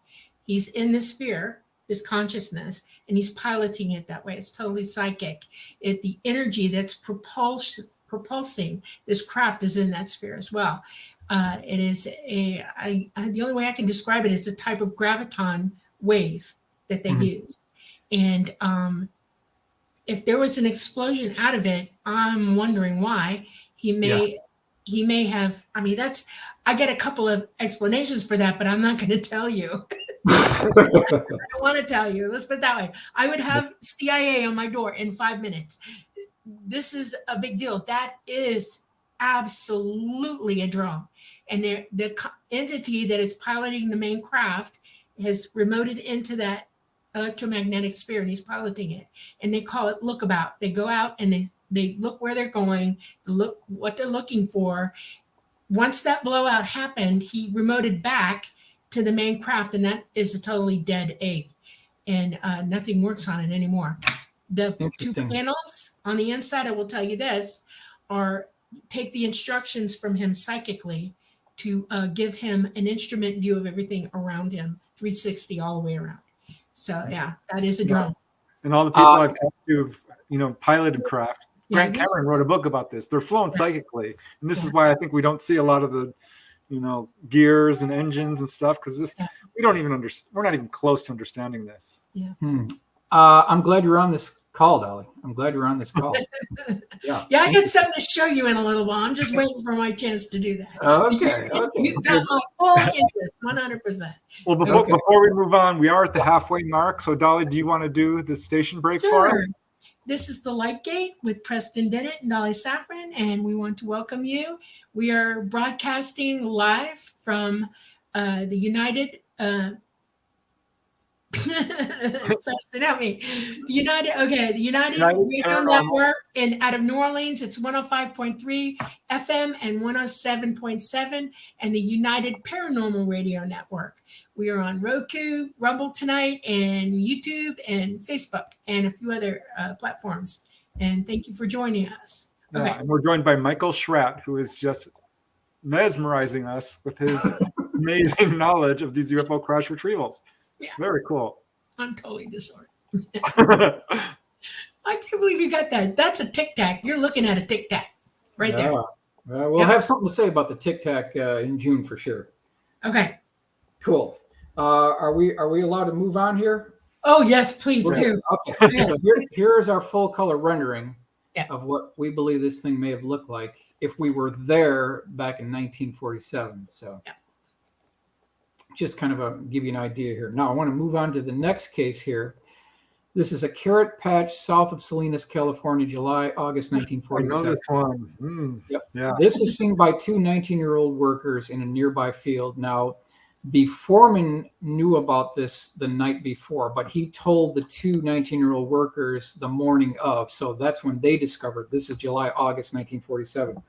He's in the sphere, his consciousness, and he's piloting it that way. It's totally psychic. The energy that's propulsing this craft is in that sphere as well. It is the only way I can describe it is a type of graviton wave that they use. And if there was an explosion out of it, I'm wondering why. He may have, I get a couple of explanations for that, but I'm not going to tell you. I don't want to tell you. Let's put it that way. I would have CIA on my door in 5 minutes. This is a big deal. That is absolutely a drone. And the entity that is piloting the main craft has remoted into that electromagnetic sphere, and he's piloting it. And they call it lookabout. They go out and they look where they're going, look what they're looking for. Once that blowout happened, he remoted back to the main craft, and that is a totally dead egg, and nothing works on it anymore. The 2 panels on the inside, I will tell you this, take the instructions from him psychically to give him an instrument view of everything around him, 360 all the way around. So yeah, that is a drone. And all the people I've talked to, piloted craft. Grant Cameron wrote a book about this. They're flown psychically, and this is why I think we don't see a lot of the, gears and engines and stuff, because we don't even understand. We're not even close to understanding this. Yeah. I'm glad you're on this call, Dolly. I'm glad you're on this call. Yeah, I got something to show you in a little while. I'm just waiting for my chance to do that. Okay. You've got my full interest, 100%. Well, before we move on, we are at the halfway mark. So, Dolly, do you want to do the station break for us? This is the Light Gate with Preston Dennett and Dolly Safran, and we want to welcome you. We are broadcasting live from the United. Preston, help me. The United Radio Network, and out of New Orleans, it's 105.3 FM and 107.7, and the United Paranormal Radio Network. We are on Roku, Rumble tonight, and YouTube, and Facebook, and a few other platforms. And thank you for joining us. Okay. Yeah, and we're joined by Michael Schratt, who is just mesmerizing us with his amazing knowledge of these UFO crash retrievals. Yeah. Very cool. I'm totally disoriented. I can't believe you got that. That's a Tic Tac. You're looking at a Tic Tac right there. We'll have something to say about the Tic Tac in June for sure. Okay. Cool. Are we allowed to move on here? Oh yes, please do. Okay. So here's our full color rendering of what we believe this thing may have looked like if we were there back in 1947. So. Yeah. Just kind of give you an idea here. Now I want to move on to the next case here. This is a carrot patch south of Salinas, California, August 1947. I know this one. Yep. Yeah. This was seen by 2 19-year-old workers in a nearby field. Now, the foreman knew about this the night before, but he told the 2 19-year-old workers the morning of. So that's when they discovered this is August 1947.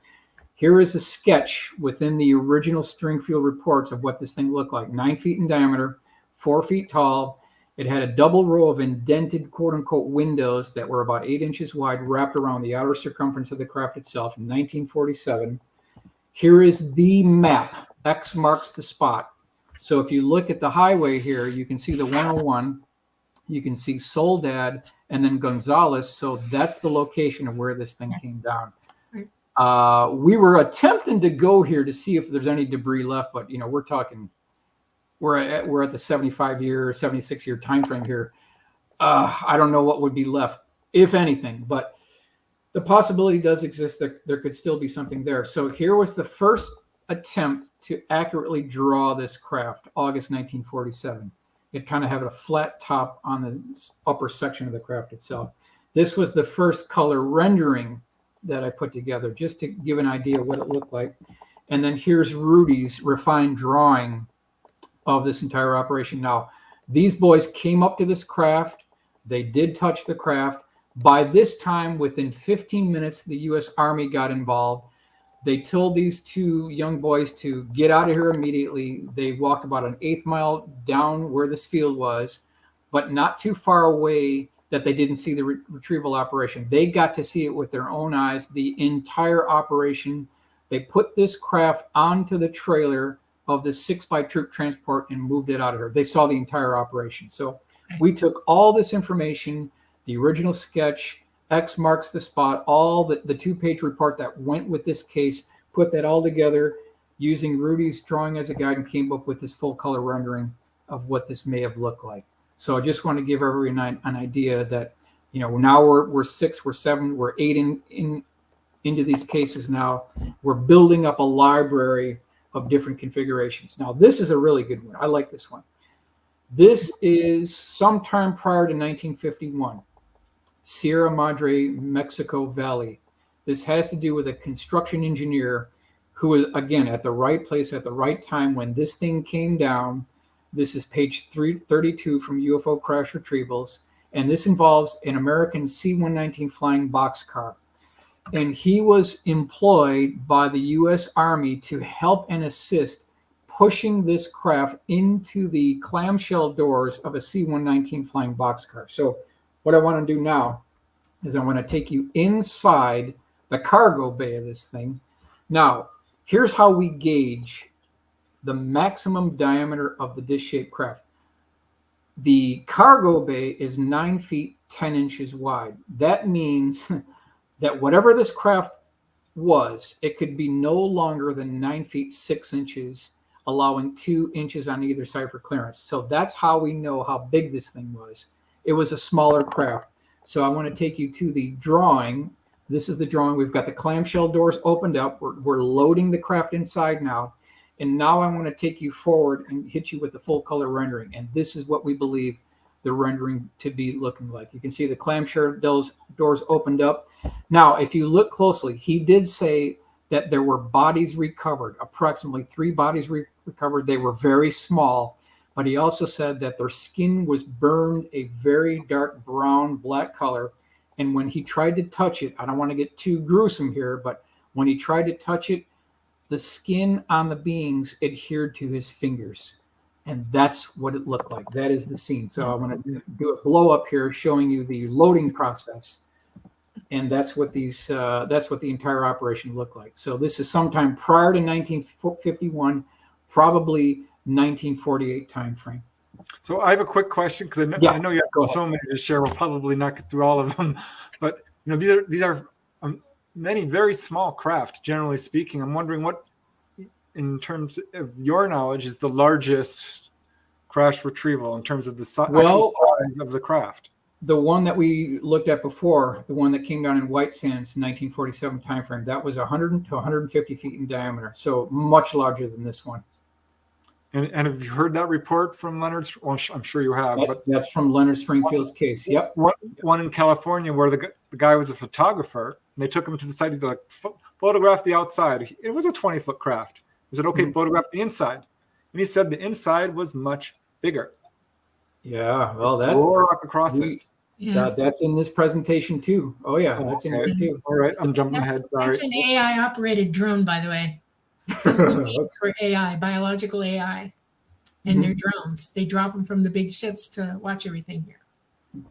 Here is a sketch within the original Stringfield reports of what this thing looked like. 9 feet in diameter, 4 feet tall. It had a double row of indented, quote unquote, windows that were about 8 inches wide, wrapped around the outer circumference of the craft itself in 1947. Here is the map. X marks the spot. So if you look at the highway here, you can see the 101. You can see Soledad and then Gonzales. So that's the location of where this thing came down. We were attempting to go here to see if there's any debris left, but we're at the 75-year, 76-year time frame here. I don't know what would be left, if anything, but the possibility does exist that there could still be something there. So here was the first attempt to accurately draw this craft, August 1947. It kind of had a flat top on the upper section of the craft itself. This was the first color rendering that I put together just to give an idea of what it looked like. And then here's Rudy's refined drawing of this entire operation. Now, these boys came up to this craft. They did touch the craft. By this time, within 15 minutes, the U.S. Army got involved. They told these 2 young boys to get out of here immediately. They walked about an 1/8 mile down where this field was, but not too far away that they didn't see the retrieval operation. They got to see it with their own eyes, the entire operation. They put this craft onto the trailer of the 6x troop transport and moved it out of here. They saw the entire operation. So we took all this information, the original sketch, X marks the spot, all the 2-page report that went with this case, put that all together using Rudy's drawing as a guide and came up with this full color rendering of what this may have looked like. So I just want to give everyone an idea that, now we're 6, we're 7, we're 8 into these cases now. We're building up a library of different configurations. Now, this is a really good one. I like this one. This is sometime prior to 1951, Sierra Madre, Mexico Valley. This has to do with a construction engineer who was, again, at the right place at the right time when this thing came down. This is page 332 from UFO Crash Retrievals. And this involves an American C-119 flying boxcar. And he was employed by the U.S. Army to help and assist pushing this craft into the clamshell doors of a C-119 flying boxcar. So what I want to do now is I want to take you inside the cargo bay of this thing. Now, here's how we gauge the maximum diameter of the disc-shaped craft. The cargo bay is 9 feet 10 inches wide. That means that whatever this craft was, it could be no longer than 9 feet 6 inches, allowing 2 inches on either side for clearance. So that's how we know how big this thing was. It was a smaller craft. So I want to take you to the drawing. This is the drawing. We've got the clamshell doors opened up. We're loading the craft inside now. And now I want to take you forward and hit you with the full color rendering. And this is what we believe the rendering to be looking like. You can see the clamshell doors opened up. Now, if you look closely, he did say that there were bodies recovered, approximately 3 bodies recovered. They were very small, but he also said that their skin was burned a very dark brown, black color. And when he tried to touch it, I don't want to get too gruesome here, but when he tried to touch it, the skin on the beings adhered to his fingers. And that's what it looked like. That is the scene. So I want to do a blow up here showing you the loading process. And that's what that's what the entire operation looked like. So this is sometime prior to 1951, probably 1948 time frame. So I have a quick question because I know you have so many to share. We'll probably not get through all of them, but these are many very small craft, generally speaking. I'm wondering what, in terms of your knowledge, is the largest crash retrieval in terms of the actual size of the craft? The one that we looked at before, the one that came down in White Sands, 1947 timeframe, that was 100 to 150 feet in diameter, so much larger than this one. And have you heard that report from Leonard? Well, I'm sure you have. But that's from Leonard Stringfield's case. Yep. One in California where the guy was a photographer, and they took him to the site. He's like, photograph the outside. It was a 20-foot craft. He said, okay, photograph the inside. And he said the inside was much bigger. Yeah, well, that up across it. Yeah. That's in this presentation too. Oh yeah, that's in here too. All right, I'm jumping ahead. Sorry. That's an AI operated drone, by the way. There's no need for AI, biological AI, and their drones. They drop them from the big ships to watch everything here.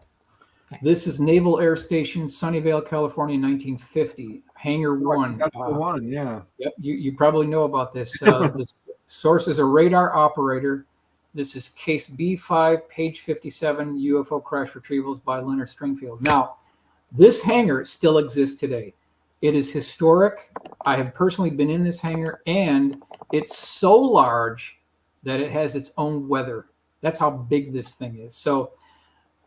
Okay. This is Naval Air Station, Sunnyvale, California, 1950. Hangar 1. That's the one, yeah. Yep, you probably know about this. This source is a radar operator. This is case B5, page 57, UFO crash retrievals by Leonard Stringfield. Now, this hangar still exists today. It is historic. I have personally been in this hangar, and it's so large that it has its own weather. That's how big this thing is. So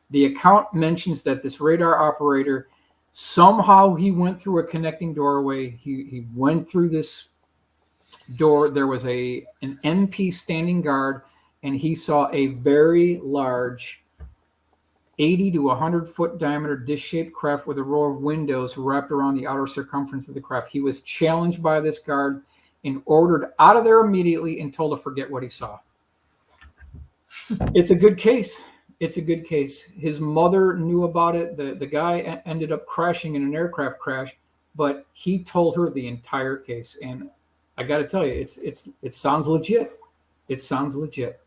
the account mentions that this radar operator, somehow he went through a connecting doorway. He went through this door. There was an MP standing guard, and he saw a very large 80 to 100 foot diameter disc-shaped craft with a row of windows wrapped around the outer circumference of the craft. He was challenged by this guard and ordered out of there immediately and told to forget what he saw. It's a good case. It's a good case. His mother knew about it. The guy ended up crashing in an aircraft crash, but he told her the entire case. And I got to tell you, it sounds legit. It sounds legit.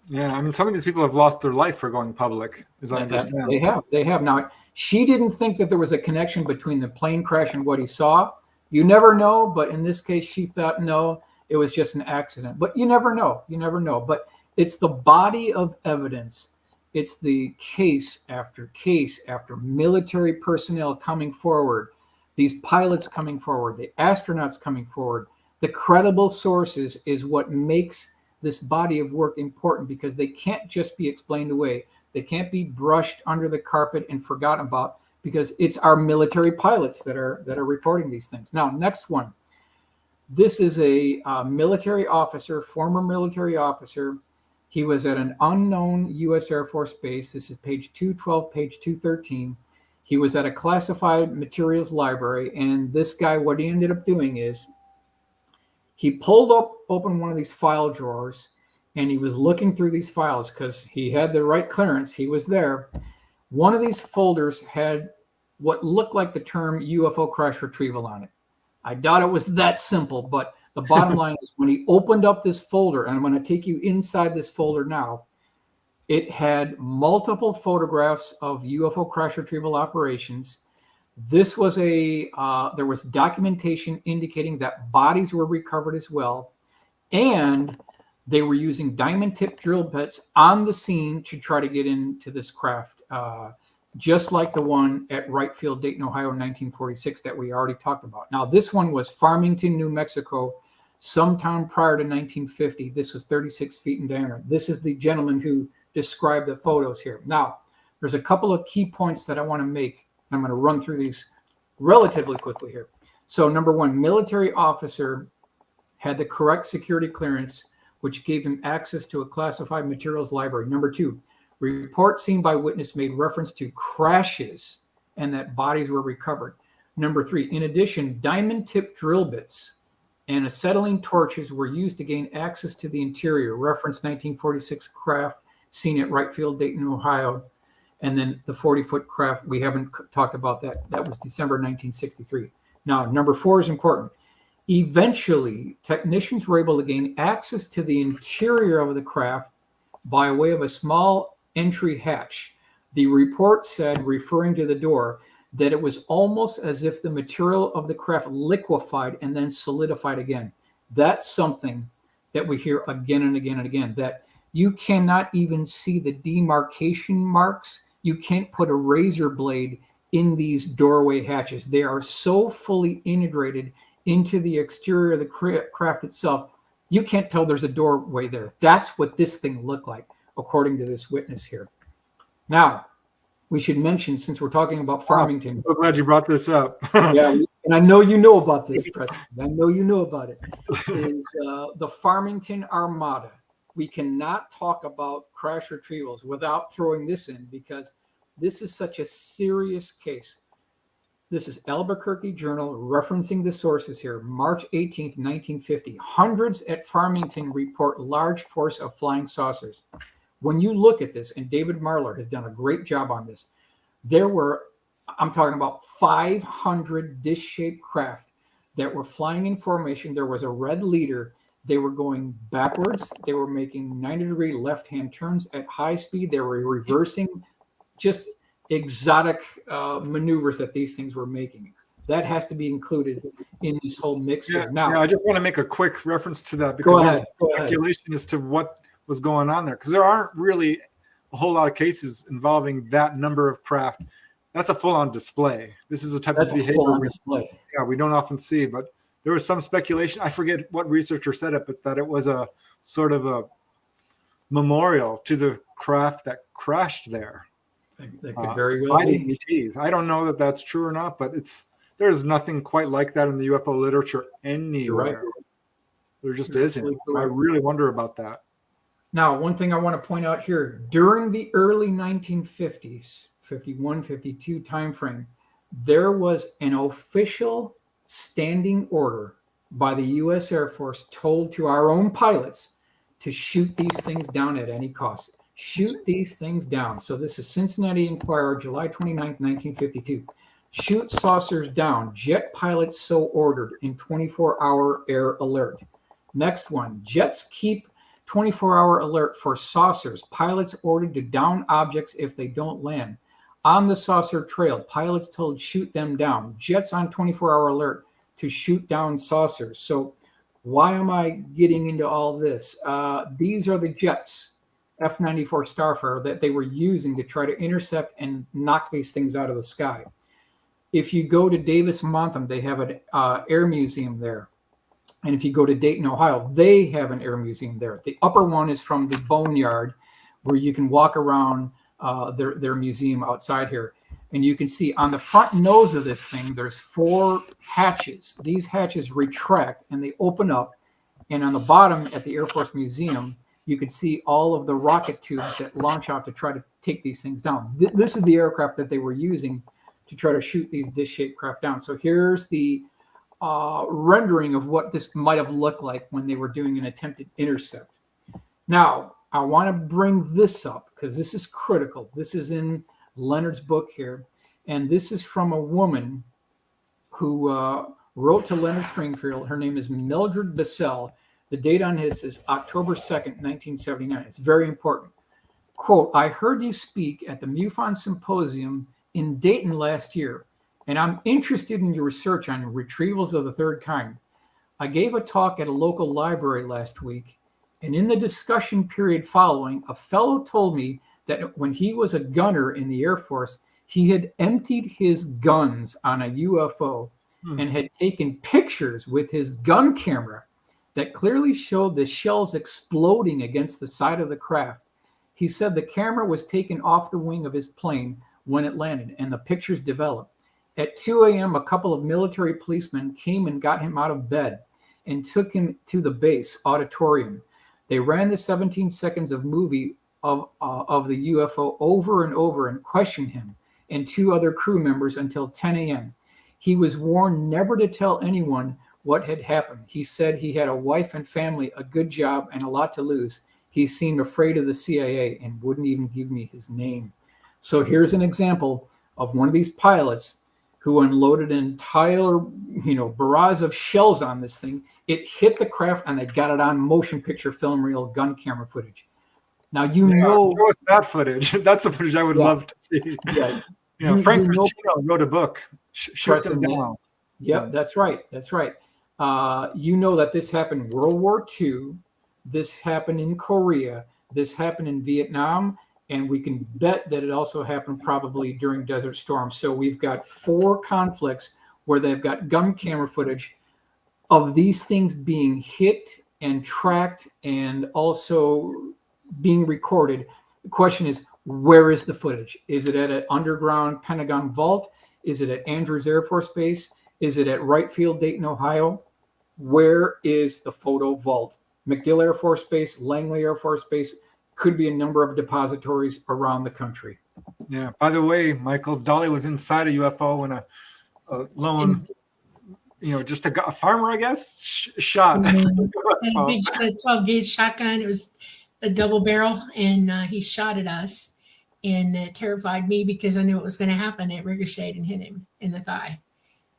Yeah, I mean, some of these people have lost their life for going public, as I understand. They have. Now, she didn't think that there was a connection between the plane crash and what he saw. You never know, but in this case, she thought, no, it was just an accident. But you never know. You never know. But it's the body of evidence. It's the case after military personnel coming forward, these pilots coming forward, the astronauts coming forward. The credible sources is what makes this body of work important, because they can't just be explained away. They can't be brushed under the carpet and forgotten about, because it's our military pilots that are reporting these things. Now, next one. This is a military officer, former military officer. He was at an unknown U.S. Air Force base. This is page 212, page 213. He was at a classified materials library, and this guy, what he ended up doing is he pulled open one of these file drawers, and he was looking through these files because he had the right clearance. He was there. One of these folders had what looked like the term UFO crash retrieval on it. I doubt it was that simple, but the bottom line is when he opened up this folder, and I'm going to take you inside this folder now, it had multiple photographs of UFO crash retrieval operations. This was there was documentation indicating that bodies were recovered as well, and they were using diamond tip drill bits on the scene to try to get into this craft, just like the one at Wright Field, Dayton, Ohio, in 1946 that we already talked about. Now, this one was Farmington, New Mexico, sometime prior to 1950. This was 36 feet in diameter. This is the gentleman who described the photos here. Now, there's a couple of key points that I want to make. I'm going to run through these relatively quickly here. So, number one, military officer had the correct security clearance, which gave him access to a classified materials library. Number two, report seen by witness made reference to crashes and that bodies were recovered. Number three, in addition, diamond tip drill bits and acetylene torches were used to gain access to the interior. Reference 1946 craft seen at Wright Field, Dayton, Ohio. And then the 40-foot craft, we haven't talked about that. That was December 1963. Now, number four is important. Eventually, technicians were able to gain access to the interior of the craft by way of a small entry hatch. The report said, referring to the door, that it was almost as if the material of the craft liquefied and then solidified again. That's something that we hear again and again and again, that you cannot even see the demarcation marks. You can't put a razor blade in these doorway hatches. They are so fully integrated into the exterior of the craft itself, you can't tell there's a doorway there. That's what this thing looked like, according to this witness here. Now, we should mention, since we're talking about Farmington. I'm so glad you brought this up. Yeah, and I know you know about this, Preston. I know you know about it. Is the Farmington Armada. We cannot talk about crash retrievals without throwing this in, because this is such a serious case. This is Albuquerque Journal referencing the sources here. March 18th, 1950. Hundreds at Farmington report large force of flying saucers. When you look at this, and David Marler has done a great job on this, there were, I'm talking about 500 disc-shaped craft that were flying in formation. There was a red leader. They were going backwards. They were making 90-degree left-hand turns at high speed. They were reversing, just exotic maneuvers that these things were making. That has to be included in this whole mix here. Now, I just want to make a quick reference to that, because there's speculation as to what was going on there, because there aren't really a whole lot of cases involving that number of craft. That's a full-on display. This is a type of behavior we don't often see, but there was some speculation. I forget what researcher said it, but that it was a sort of a memorial to the craft that crashed there. That could very well be. ETs. I don't know that that's true or not, but there's nothing quite like that in the UFO literature anywhere. Right. There just isn't. So I really wonder about that. Now, one thing I want to point out here, during the early 1950s, 51, 52 timeframe, there was an official standing order by the U.S. Air Force told to our own pilots to shoot these things down at any cost. Shoot these things down. So this is Cincinnati Enquirer, July 29th, 1952. Shoot saucers down. Jet pilots so ordered in 24-hour air alert. Next one, jets keep 24-hour alert for saucers. Pilots ordered to down objects if they don't land. On the saucer trail, pilots told shoot them down. Jets on 24-hour alert to shoot down saucers. So why am I getting into all this? These are the jets, F-94 Starfire, that they were using to try to intercept and knock these things out of the sky. If you go to Davis-Monthan, they have an air museum there. And if you go to Dayton, Ohio, they have an air museum there. The upper one is from the Boneyard, where you can walk around their museum outside here. And you can see on the front nose of this thing, there's 4 hatches. These hatches retract and they open up. And on the bottom at the Air Force Museum, you can see all of the rocket tubes that launch out to try to take these things down. This is the aircraft that they were using to try to shoot these disc-shaped craft down. So here's the rendering of what this might have looked like when they were doing an attempted intercept. Now, I want to bring this up because this is critical. This is in Leonard's book here. And this is from a woman who wrote to Leonard Stringfield. Her name is Mildred Bissell. The date on this is October 2nd, 1979. It's very important. Quote, I heard you speak at the MUFON Symposium in Dayton last year, and I'm interested in your research on retrievals of the third kind. I gave a talk at a local library last week, and in the discussion period following, a fellow told me that when he was a gunner in the Air Force, he had emptied his guns on a UFO and had taken pictures with his gun camera that clearly showed the shells exploding against the side of the craft. He said the camera was taken off the wing of his plane when it landed, and the pictures developed. At 2 a.m., a couple of military policemen came and got him out of bed and took him to the base auditorium. They ran the 17 seconds of movie of the UFO over and over and questioned him and 2 other crew members until 10 a.m. He was warned never to tell anyone what had happened. He said he had a wife and family, a good job, and a lot to lose. He seemed afraid of the CIA and wouldn't even give me his name. So here's an example of one of these pilots who unloaded an entire, barrage of shells on this thing. It hit the craft, and they got it on motion picture film reel gun camera footage. Now, show us that footage. That's the footage I would love to see. Yeah. Frank Frascino wrote a book, Shoot Them Down. Yep, that's right. That's right. That this happened World War II. This happened in Korea. This happened in Vietnam. And we can bet that it also happened probably during Desert Storm. So we've got 4 conflicts where they've got gun camera footage of these things being hit and tracked and also being recorded. The question is, where is the footage? Is it at an underground Pentagon vault? Is it at Andrews Air Force Base? Is it at Wright Field, Dayton, Ohio? Where is the photo vault? MacDill Air Force Base, Langley Air Force Base, could be a number of depositories around the country. Yeah. By the way, Michael, Dolly was inside a UFO when a lone, just a farmer, I guess, shot. And a big 12 gauge shotgun. It was a double barrel, and he shot at us, and it terrified me because I knew it was going to happen. It ricocheted and hit him in the thigh,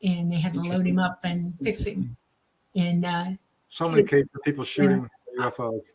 and they had to load him up and fix him. And so many cases of people shooting UFOs.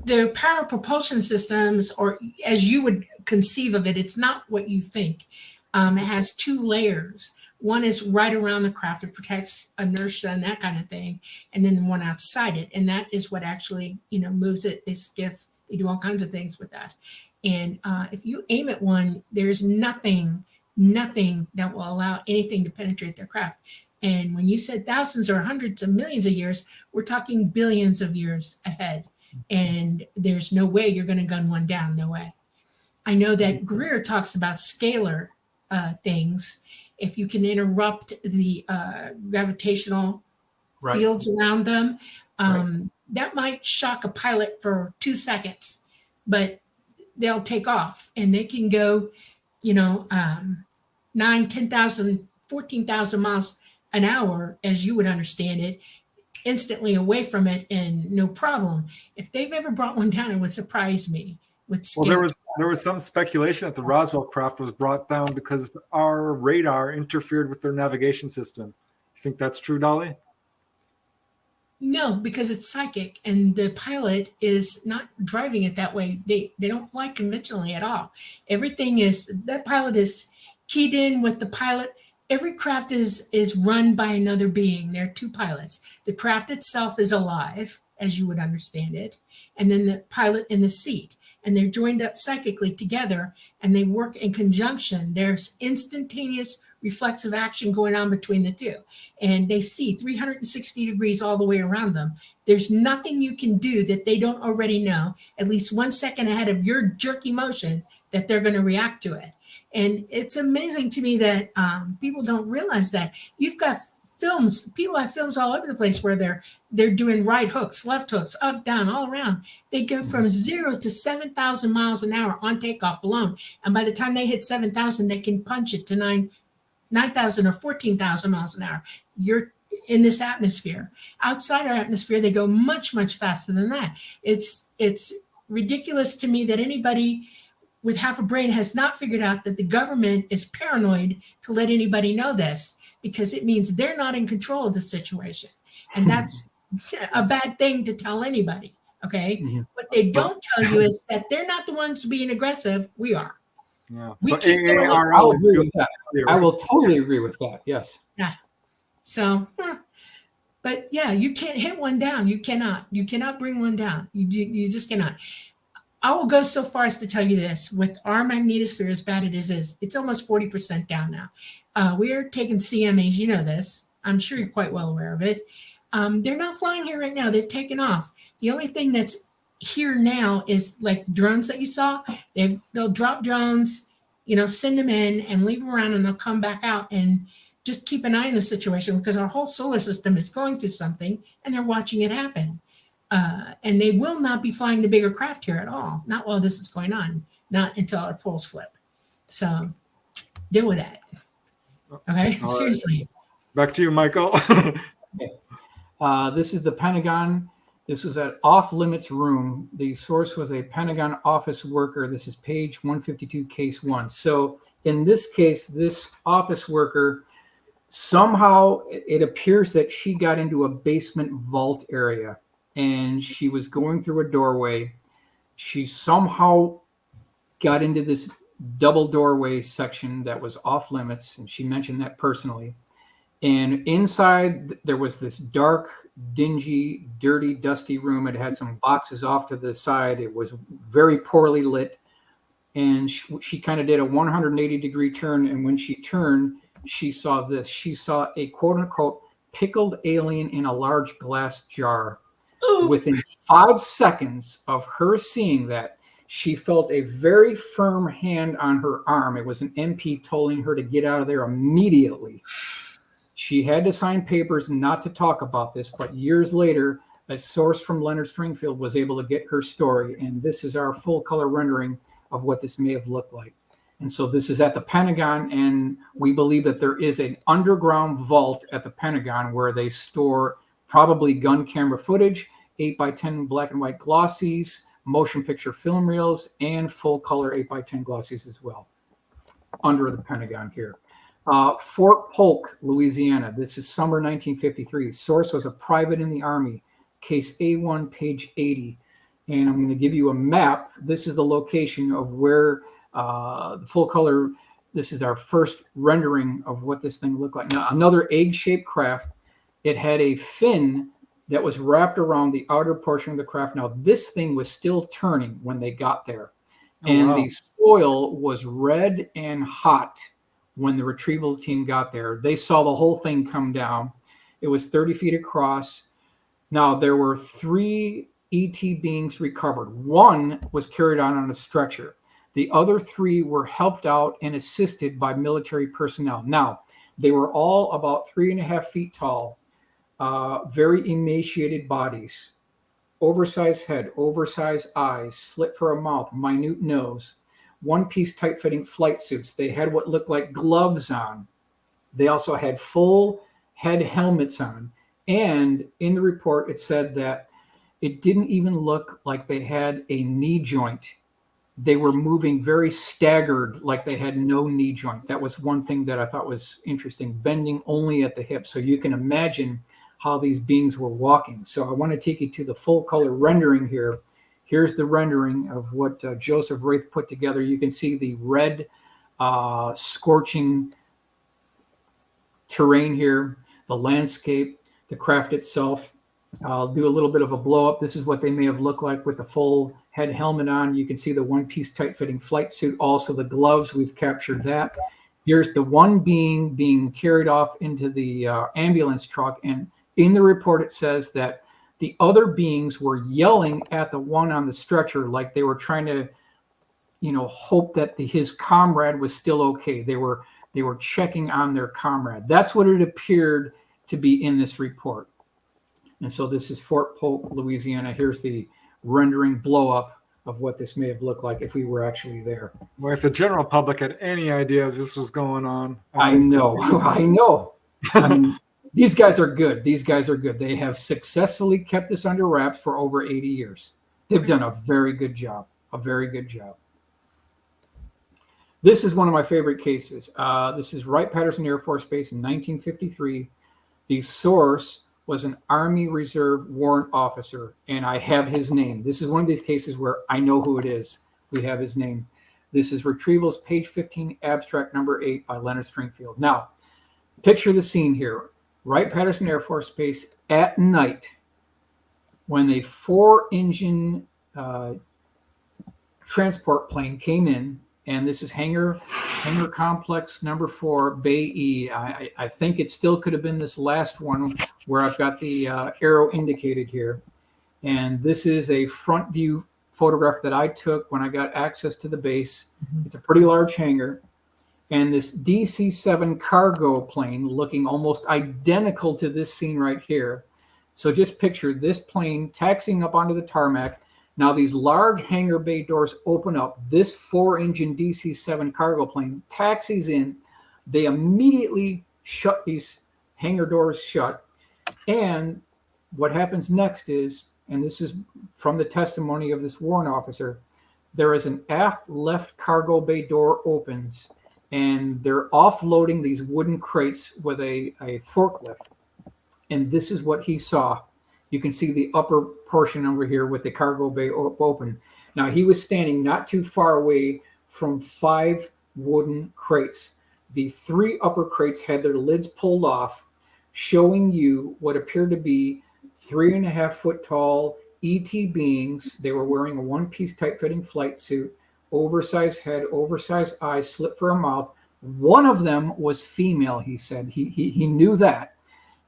The power propulsion systems, or as you would conceive of it, it's not what you think. It has 2 layers. One is right around the craft. It protects inertia and that kind of thing. And then the one outside it. And that is what actually, moves it. They skiff. They do all kinds of things with that. And if you aim at one, there's nothing that will allow anything to penetrate their craft. And when you said thousands or hundreds of millions of years, we're talking billions of years ahead. And there's no way you're going to gun one down. No way. I know that Greer talks about scalar things. If you can interrupt the gravitational fields around them, that might shock a pilot for 2 seconds, but they'll take off and they can go, 9, 10,000, 14,000 miles an hour, as you would understand it, instantly away from it and no problem. If they've ever brought one down, it would surprise me. Well, there was some speculation that the Roswell craft was brought down because our radar interfered with their navigation system. You think that's true, Dolly? No, because it's psychic and the pilot is not driving it that way. They don't fly conventionally at all. That pilot is keyed in with the pilot. Every craft is run by another being. There are 2 pilots. The craft itself is alive, as you would understand it, and then the pilot in the seat. And they're joined up psychically together, and they work in conjunction. There's instantaneous reflexive action going on between the 2. And they see 360 degrees all the way around them. There's nothing you can do that they don't already know, at least 1 second ahead of your jerky motion, that they're going to react to it. And it's amazing to me that people don't realize that. You've got films, people have films all over the place where they're doing right hooks, left hooks, up, down, all around. They go from 0 to 7,000 miles an hour on takeoff alone. And by the time they hit 7,000, they can punch it to 9,000 or 14,000 miles an hour. in this atmosphere. Outside our atmosphere, they go much, much faster than that. It's ridiculous to me that anybody with half a brain has not figured out that the government is paranoid to let anybody know this, because it means they're not in control of the situation. And that's a bad thing to tell anybody. Okay. Mm-hmm. What they don't tell you is that they're not the ones being aggressive. We are. Yeah. We So keep them alert. I will agree with that. I will totally agree with that. Yes. Yeah. So, but yeah, you can't hit one down. You cannot bring one down. You just cannot. I will go so far as to tell you this: with our magnetosphere, as bad it is, it's almost 40% down now. We are taking CMAs. You know this. I'm sure you're quite well aware of it. They're not flying here right now. They've taken off. The only thing that's here now is like the drones that you saw. They'll drop drones, send them in and leave them around, and they'll come back out and just keep an eye on the situation, because our whole solar system is going through something and they're watching it happen. And they will not be flying the bigger craft here at all. Not while this is going on, not until our poles flip. So deal with that. Okay, all seriously. Right. Back to you, Michael. This is the Pentagon. This was at off-limits room. The source was a Pentagon office worker. This is page 152, case 1. So in this case, this office worker, somehow it appears that she got into a basement vault area, and she was going through a doorway. She somehow got into this double doorway section that was off limits, and she mentioned that personally. And inside there was this dark, dingy, dirty, dusty room. It had some boxes off to the side. It was very poorly lit. And she kind of did a 180-degree turn. And when she turned, she saw this. She saw a quote-unquote pickled alien in a large glass jar. Ooh. Within 5 seconds of her seeing that, she felt a very firm hand on her arm. It was an MP telling her to get out of there immediately. She had to sign papers not to talk about this, but years later, a source from Leonard Stringfield was able to get her story, and this is our full color rendering of what this may have looked like. And so this is at the Pentagon, and we believe that there is an underground vault at the Pentagon where they store probably gun camera footage, 8x10 black and white glossies, motion picture film reels, and full color 8x10 glossies as well, under the Pentagon here. Fort Polk, Louisiana. This is summer 1953. Source was a private in the Army. Case A1, page 80. And I'm going to give you a map. This is the location of where the full color, this is our first rendering of what this thing looked like. Now, another egg-shaped craft. It had a fin that was wrapped around the outer portion of the craft. Now, this thing was still turning when they got there. And wow. The soil was red and hot when the retrieval team got there. They saw the whole thing come down. It was 30 feet across. Now, there were 3 ET beings recovered. 1 was carried on a stretcher. The other 3 were helped out and assisted by military personnel. Now, they were all about 3.5 feet tall, very emaciated bodies, oversized head, oversized eyes, slit for a mouth, minute nose, one-piece tight-fitting flight suits. They had what looked like gloves on. They also had full head helmets on. And in the report, it said that it didn't even look like they had a knee joint. They were moving very staggered, like they had no knee joint. That was one thing that I thought was interesting, bending only at the hip. So you can imagine how these beings were walking. So I want to take you to the full color rendering here. Here's the rendering of what Joseph Wraith put together. You can see the red scorching terrain here, the landscape, the craft itself. I'll do a little bit of a blow up. This is what they may have looked like with the full head helmet on. You can see the one-piece tight-fitting flight suit, also the gloves. We've captured that. Here's the one being carried off into the ambulance truck. And in the report, it says that the other beings were yelling at the one on the stretcher, like they were trying to, hope that his comrade was still okay. They were checking on their comrade. That's what it appeared to be in this report. And so this is Fort Polk, Louisiana. Here's the rendering blow up of what this may have looked like if we were actually there. Well, if the general public had any idea this was going on. I know. I mean, These guys are good. These guys are good. They have successfully kept this under wraps for over 80 years. They've done a very good job. A very good job. This is one of my favorite cases. This is Wright-Patterson Air Force Base in 1953. The source was an Army Reserve warrant officer, and I have his name. This is one of these cases where I know who it is. We have his name. This is Retrievals, page 15, abstract number 8 by Leonard Stringfield. Now, picture the scene here. Wright-Patterson Air Force Base at night when a 4-engine transport plane came in, and this is hangar complex number 4, Bay E. I think it still could have been this last one where I've got the arrow indicated here. And this is a front view photograph that I took when I got access to the base. It's a pretty large hangar. And this DC-7 cargo plane looking almost identical to this scene right here. So just picture this plane taxiing up onto the tarmac. Now these large hangar bay doors open up. This 4-engine DC-7 cargo plane taxis in. They immediately shut these hangar doors shut. And what happens next is, and this is from the testimony of this warrant officer, there is an aft left cargo bay door opens, and they're offloading these wooden crates with a forklift. And this is what he saw. You can see the upper portion over here with the cargo bay open. Now, he was standing not too far away from 5 wooden crates. The 3 upper crates had their lids pulled off, showing you what appeared to be 3.5-foot tall ET beings. They were wearing a one-piece tight-fitting flight suit, oversized head, oversized eyes, slit for a mouth. One of them was female, he said. He knew that.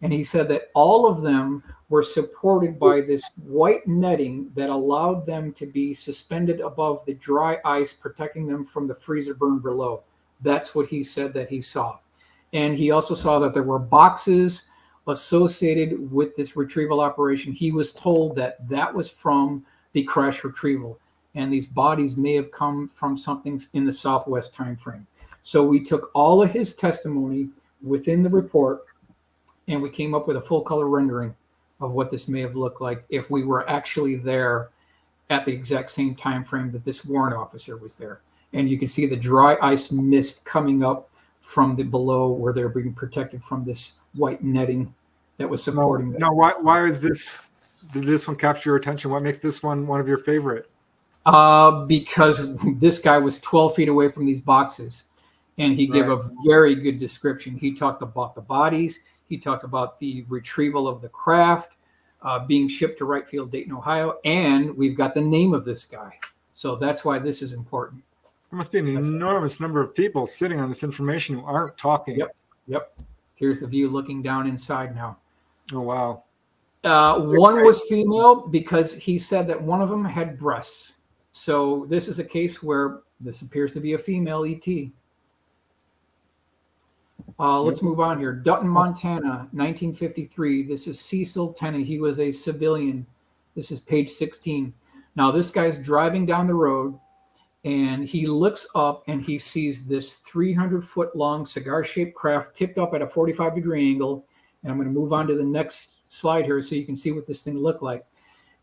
And he said that all of them were supported by this white netting that allowed them to be suspended above the dry ice, protecting them from the freezer burn below. That's what he said that he saw. And he also saw that there were boxes associated with this retrieval operation. He was told that that was from the crash retrieval. And these bodies may have come from something in the Southwest time frame. So we took all of his testimony within the report, and we came up with a full color rendering of what this may have looked like if we were actually there at the exact same time frame that this warrant officer was there. And you can see the dry ice mist coming up from the below where they're being protected from this white netting that was supporting them. No, why is this? Did this one capture your attention? What makes this one of your favorite? Because this guy was 12 feet away from these boxes, and he gave a very good description. He talked about the bodies. He talked about the retrieval of the craft being shipped to Wright Field, Dayton, Ohio, and we've got the name of this guy. So that's why this is important. There must be an enormous number of people sitting on this information who aren't talking. Yep. Here's the view looking down inside now. Oh, wow. One was female because he said that one of them had breasts. So this is a case where this appears to be a female ET. Let's move on here. Dutton, Montana, 1953. This is Cecil Tennant. He was a civilian. This is page 16. Now, this guy's driving down the road, and he looks up, and he sees this 300-foot-long cigar-shaped craft tipped up at a 45-degree angle. And I'm going to move on to the next slide here so you can see what this thing looked like.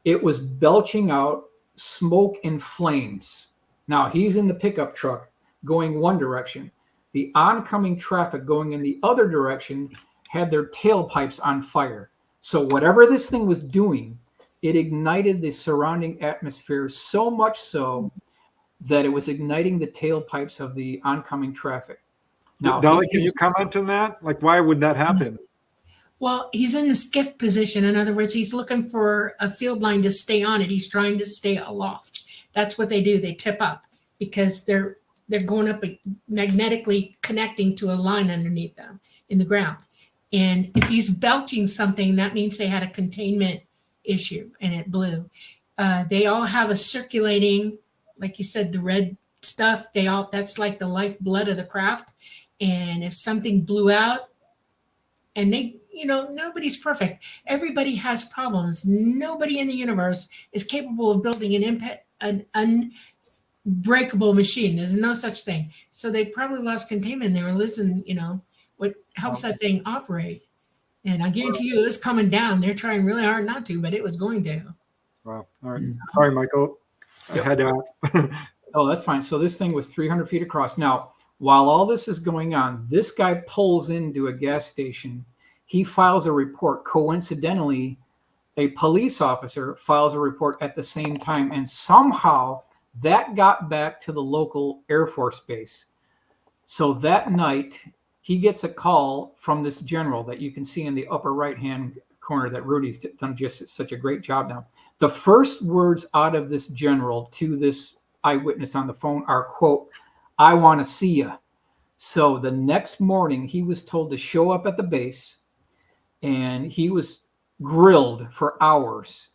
It was belching out smoke and flames. Now, he's in the pickup truck going one direction. The oncoming traffic going in the other direction had their tailpipes on fire. So whatever this thing was doing, it ignited the surrounding atmosphere so much so that it was igniting the tailpipes of the oncoming traffic. Now, Dolly, can you comment on that? Like, why would that happen? Well, he's in the skiff position. In other words, he's looking for a field line to stay on it. He's trying to stay aloft. That's what they do. They tip up because they're going up magnetically connecting to a line underneath them in the ground. And if he's belching something, that means they had a containment issue and it blew. They all have a circulating, like you said, the red stuff, that's like the lifeblood of the craft. And if something blew out, and nobody's perfect. Everybody has problems. Nobody in the universe is capable of building an unbreakable machine. There's no such thing. So they probably lost containment. They were losing, what helps that thing operate. And I guarantee you it was coming down. They're trying really hard not to, but it was going to. Wow. All right. Sorry, Michael. I had to ask. Oh, that's fine. So this thing was 300 feet across. Now, while all this is going on, this guy pulls into a gas station. He files a report. Coincidentally, a police officer files a report at the same time. And somehow that got back to the local Air Force base. So that night, he gets a call from this general that you can see in the upper right-hand corner that Rudy's done just such a great job now. The first words out of this general to this eyewitness on the phone are, quote, "I want to see you." So the next morning, he was told to show up at the base, and he was grilled for hours,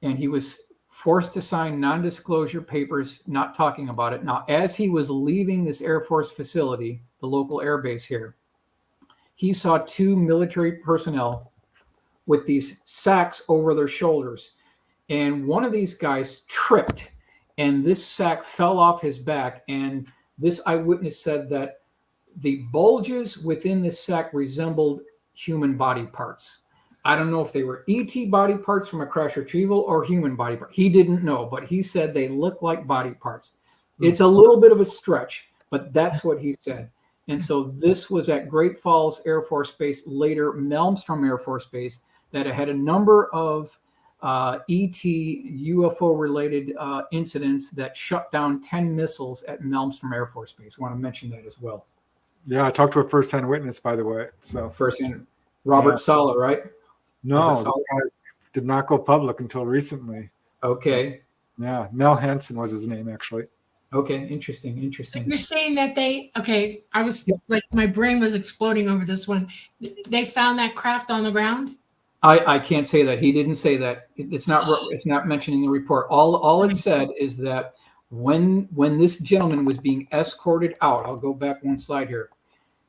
and he was forced to sign non-disclosure papers, not talking about it. Now, as he was leaving this Air Force facility, the local air base here, he saw two military personnel with these sacks over their shoulders. And one of these guys tripped, and this sack fell off his back. And this eyewitness said that the bulges within this sack resembled human body parts. I don't know if they were ET body parts from a crash retrieval or human body parts. He didn't know, but he said they look like body parts. It's a little bit of a stretch, but that's what he said. And so this was at Great Falls Air Force Base, later Malmstrom Air Force Base, that had a number of ET UFO related incidents that shut down 10 missiles at Malmstrom Air Force Base. I want to mention that as well. Yeah, I talked to a first-hand witness, by the way. So First-hand, Robert Sala, right? No, this guy did not go public until recently. Okay. Yeah, Mel Hansen was his name, actually. Okay, interesting. So you're saying that I was like, my brain was exploding over this one. They found that craft on the ground? I can't say that. He didn't say that. It's not mentioned in the report. All it said is that when this gentleman was being escorted out, I'll go back one slide here,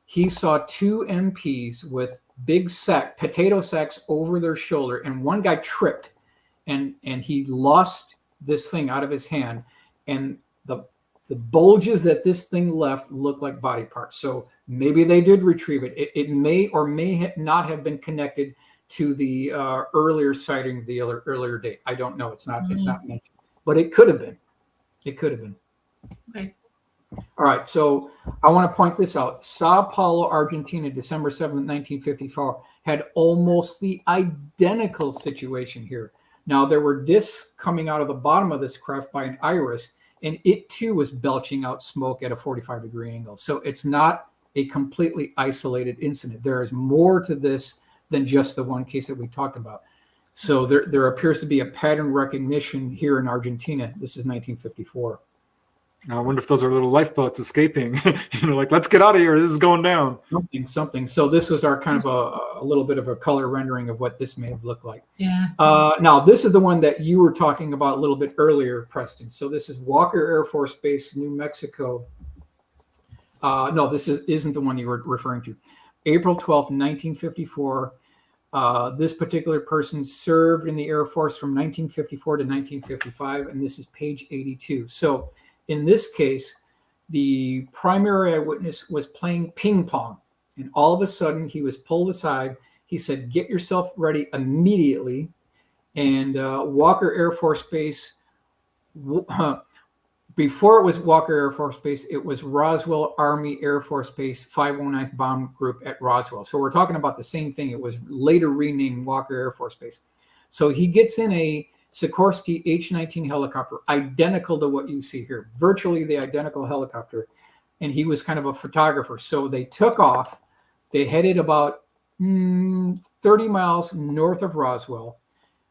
he saw two MPs with big potato sacks over their shoulder, and one guy tripped and he lost this thing out of his hand, and the bulges that this thing left looked like body parts. So maybe they did retrieve it. It may or may not have been connected to the earlier sighting, the earlier date. I don't know. It's not mentioned, but it could have been. Okay. All right. So I want to point this out. Sao Paulo, Argentina, December 7th, 1954, had almost the identical situation here. Now, there were discs coming out of the bottom of this craft by an iris, and it too was belching out smoke at a 45-degree angle. So it's not a completely isolated incident. There is more to this than just the one case that we talked about. So there appears to be a pattern recognition here in Argentina. This is 1954. I wonder if those are little lifeboats escaping. Like, let's get out of here. This is going down. Something. So this was our kind of a little bit of a color rendering of what this may have looked like. Yeah. Now, this is the one that you were talking about a little bit earlier, Preston. So this is Walker Air Force Base, New Mexico. No, this isn't the one you were referring to. April 12th, 1954. This particular person served in the Air Force from 1954 to 1955, and this is page 82. So in this case, the primary eyewitness was playing ping pong, and all of a sudden he was pulled aside. He said, "Get yourself ready immediately." And Walker Air Force Base, before it was Walker Air Force Base, it was Roswell Army Air Force Base 509th Bomb Group at Roswell. So we're talking about the same thing. It was later renamed Walker Air Force Base. So he gets in a Sikorsky H-19 helicopter, identical to what you see here, virtually the identical helicopter. And he was kind of a photographer. So they took off. They headed about 30 miles north of Roswell.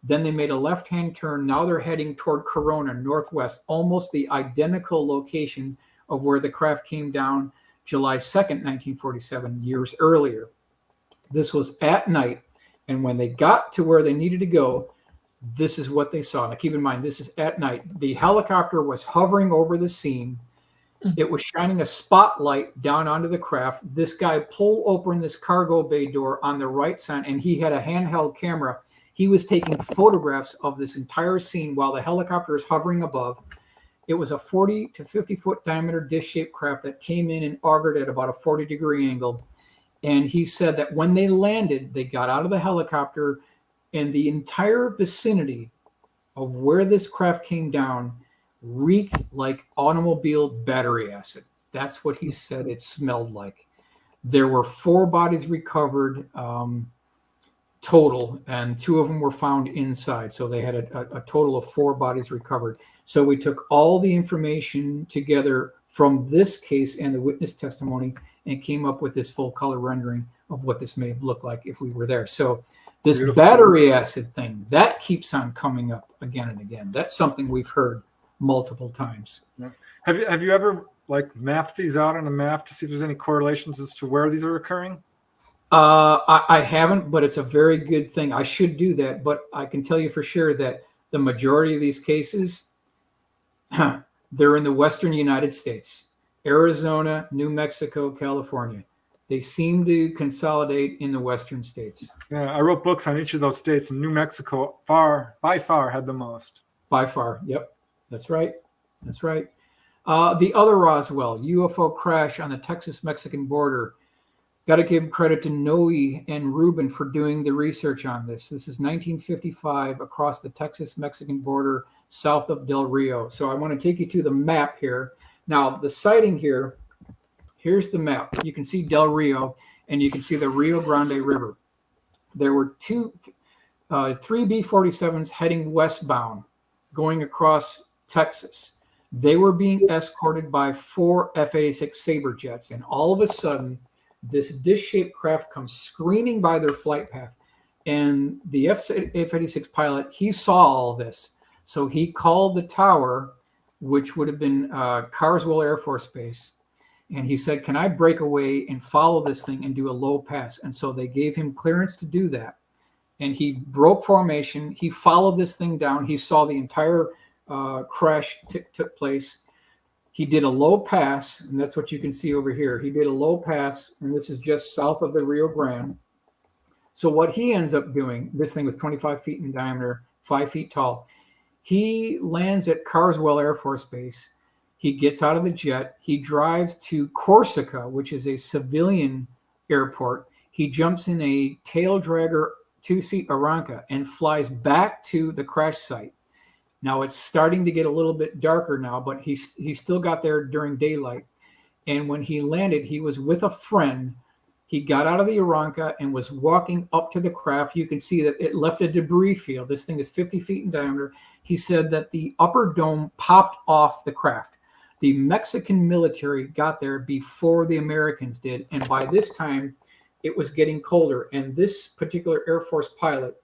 Then they made a left-hand turn. Now they're heading toward Corona, northwest, almost the identical location of where the craft came down July 2nd, 1947, years earlier. This was at night. And when they got to where they needed to go, this is what they saw. Now, keep in mind, this is at night. The helicopter was hovering over the scene. It was shining a spotlight down onto the craft. This guy pulled open this cargo bay door on the right side, and he had a handheld camera. He was taking photographs of this entire scene while the helicopter is hovering above. It was a 40 to 50 foot diameter disc-shaped craft that came in and augured at about a 40-degree angle. And he said that when they landed, they got out of the helicopter, and the entire vicinity of where this craft came down reeked like automobile battery acid. That's what he said it smelled like. There were 4 bodies recovered total, and 2 of them were found inside. So they had a total of 4 bodies recovered. So we took all the information together from this case and the witness testimony and came up with this full color rendering of what this may have looked like if we were there. So this Beautiful. battery acid thing, that keeps on coming up again and again. That's something we've heard multiple times. Yeah. Have you ever like mapped these out on a map to see if there's any correlations as to where these are occurring? I haven't, but it's a very good thing. I should do that, but I can tell you for sure that the majority of these cases, they're in the Western United States, Arizona, New Mexico, California. They seem to consolidate in the Western states. Yeah, I wrote books on each of those states, and New Mexico by far had the most. By far, yep, that's right. That's right. The other Roswell UFO crash on the Texas-Mexican border. Got to give credit to Noe and Ruben for doing the research on this. This is 1955 across the Texas-Mexican border south of Del Rio. So I want to take you to the map here. Now, the sighting here, here's the map. You can see Del Rio, and you can see the Rio Grande River. There were 3 B-47s heading westbound, going across Texas. They were being escorted by 4 F-86 Sabre jets, and all of a sudden, this dish-shaped craft comes screaming by their flight path. And the F-86 pilot, he saw all this. So he called the tower, which would have been Carswell Air Force Base. And he said, can I break away and follow this thing and do a low pass? And so they gave him clearance to do that. And he broke formation. He followed this thing down. He saw the entire crash took place. He did a low pass, and that's what you can see over here. He did a low pass, and this is just south of the Rio Grande. So what he ends up doing, this thing was 25 feet in diameter, 5 feet tall. He lands at Carswell Air Force Base. He gets out of the jet. He drives to Corsica, which is a civilian airport. He jumps in a tail dragger 2-seat Aranca and flies back to the crash site. Now it's starting to get a little bit darker now, but he still got there during daylight. And when he landed, he was with a friend. He got out of the Aranca and was walking up to the craft. You can see that it left a debris field. This thing is 50 feet in diameter. He said that the upper dome popped off the craft. The Mexican military got there before the Americans did. And by this time, it was getting colder. And this particular Air Force pilot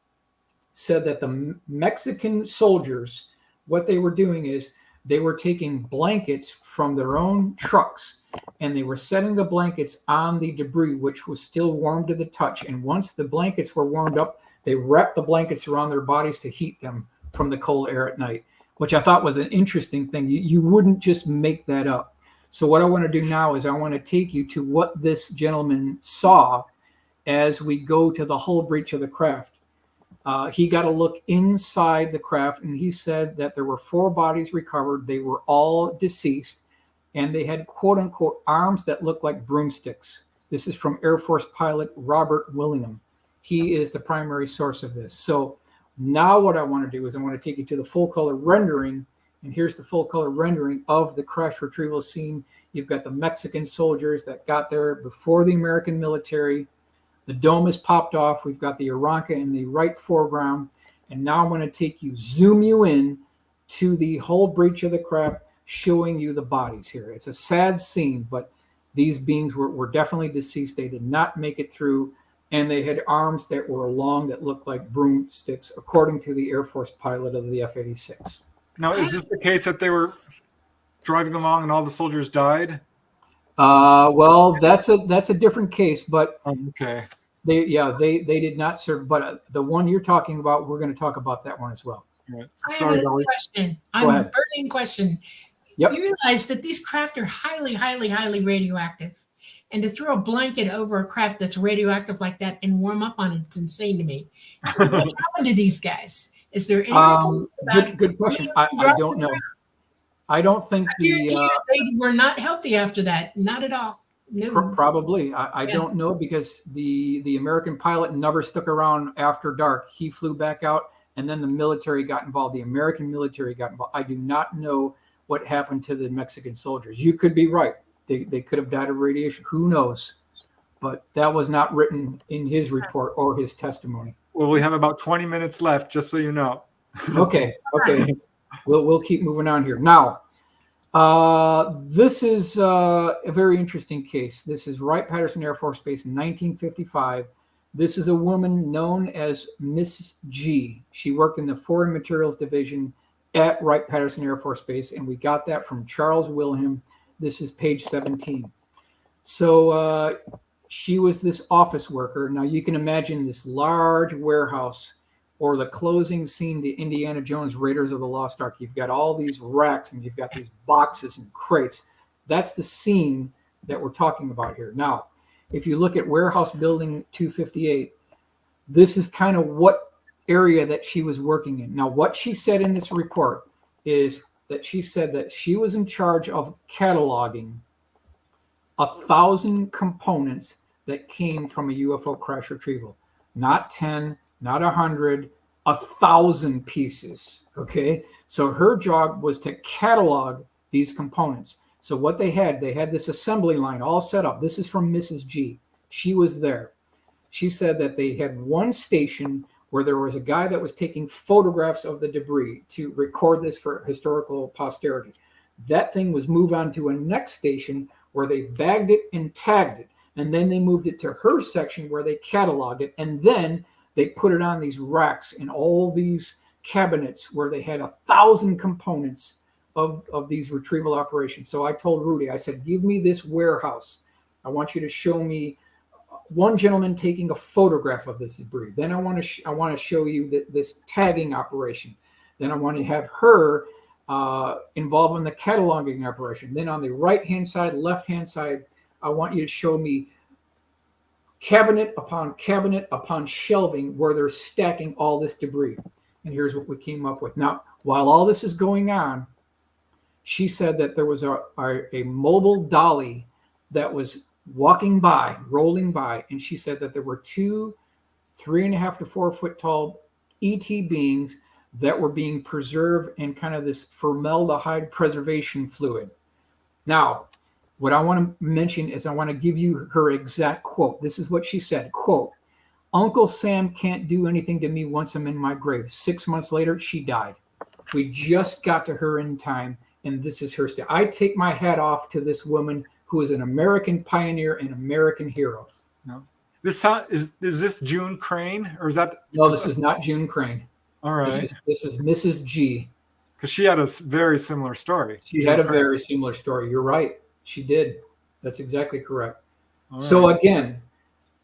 said that the Mexican soldiers, what they were doing is they were taking blankets from their own trucks and they were setting the blankets on the debris, which was still warm to the touch. And once the blankets were warmed up, they wrapped the blankets around their bodies to heat them from the cold air at night, which I thought was an interesting thing. You wouldn't just make that up. So what I want to do now is I want to take you to what this gentleman saw as we go to the hull breach of the craft. He got a look inside the craft, and he said that there were 4 bodies recovered. They were all deceased, and they had quote-unquote arms that looked like broomsticks. This is from Air Force pilot Robert Willingham. He is the primary source of this. So now what I want to do is I want to take you to the full-color rendering, and here's the full-color rendering of the crash retrieval scene. You've got the Mexican soldiers that got there before the American military. The dome is popped off. We've got the Aranca in the right foreground. And now I'm going to zoom you in to the whole breach of the craft, showing you the bodies here. It's a sad scene, but these beings were definitely deceased. They did not make it through, and they had arms that were long that looked like broomsticks, according to the Air Force pilot of the F-86. Now, is this the case that they were driving along and all the soldiers died? Well, that's a different case, but okay. They did not serve. But the one you're talking about, we're going to talk about that one as well. Right. I Sorry, have a Dolly. question. Go ahead. A burning question. Yep. You realize that these craft are highly, highly, highly radioactive. And to throw a blanket over a craft that's radioactive like that and warm up on it's insane to me. What happened to these guys? Is there any good question. I don't know. I don't think I guarantee you they were not healthy after that. Not at all. noon. Probably. I Yeah. don't know, because the American pilot never stuck around after dark. He flew back out, and then the military got involved. The American military got involved. I do not know what happened to the Mexican soldiers. You could be right. They could have died of radiation. Who knows? But that was not written in his report or his testimony. Well, we have about 20 minutes left, just so you know. Okay. We'll keep moving on here. Now, this is a very interesting case. This is Wright-Patterson Air Force Base in 1955. This is a woman known as Mrs. G. She worked in the Foreign Materials Division at Wright-Patterson Air Force Base, and we got that from Charles Wilhelm. This is page 17. So she was this office worker. Now you can imagine this large warehouse, or the closing scene, the Indiana Jones Raiders of the Lost Ark. You've got all these racks and you've got these boxes and crates. That's the scene that we're talking about here. Now, if you look at warehouse building 258, this is kind of what area that she was working in. Now, what she said in this report is that she said that she was in charge of cataloging 1,000 components that came from a UFO crash retrieval. Not 10, not 100, 1,000 pieces. Okay. So her job was to catalog these components. So what they had this assembly line all set up. This is from Mrs. G. She was there. She said that they had one station where there was a guy that was taking photographs of the debris to record this for historical posterity. That thing was moved on to a next station where they bagged it and tagged it. And then they moved it to her section where they cataloged it. And then they put it on these racks in all these cabinets where they had 1,000 components of these retrieval operations. So I told Rudy, I said, give me this warehouse. I want you to show me one gentleman taking a photograph of this debris. Then I want to show you this tagging operation. Then I want to have her involved in the cataloging operation. Then on the right-hand side, left-hand side, I want you to show me cabinet upon shelving where they're stacking all this debris. And here's what we came up with. Now, while all this is going on, she said that there was a mobile dolly that was rolling by, and she said that there were 2 3.5 to 4 foot tall ET beings that were being preserved in kind of this formaldehyde preservation fluid. Now, what I want to mention is I want to give you her exact quote. This is what she said, quote, "Uncle Sam can't do anything to me once I'm in my grave." 6 months later, she died. We just got to her in time, and this is her story. I take my hat off to this woman who is an American pioneer and American hero. No. Is this June Crane, or is that? No, this is not June Crane. All right. This is Mrs. G. Because she had a very similar story. She had a very similar story. You're right. She did. That's exactly correct. All So right. again,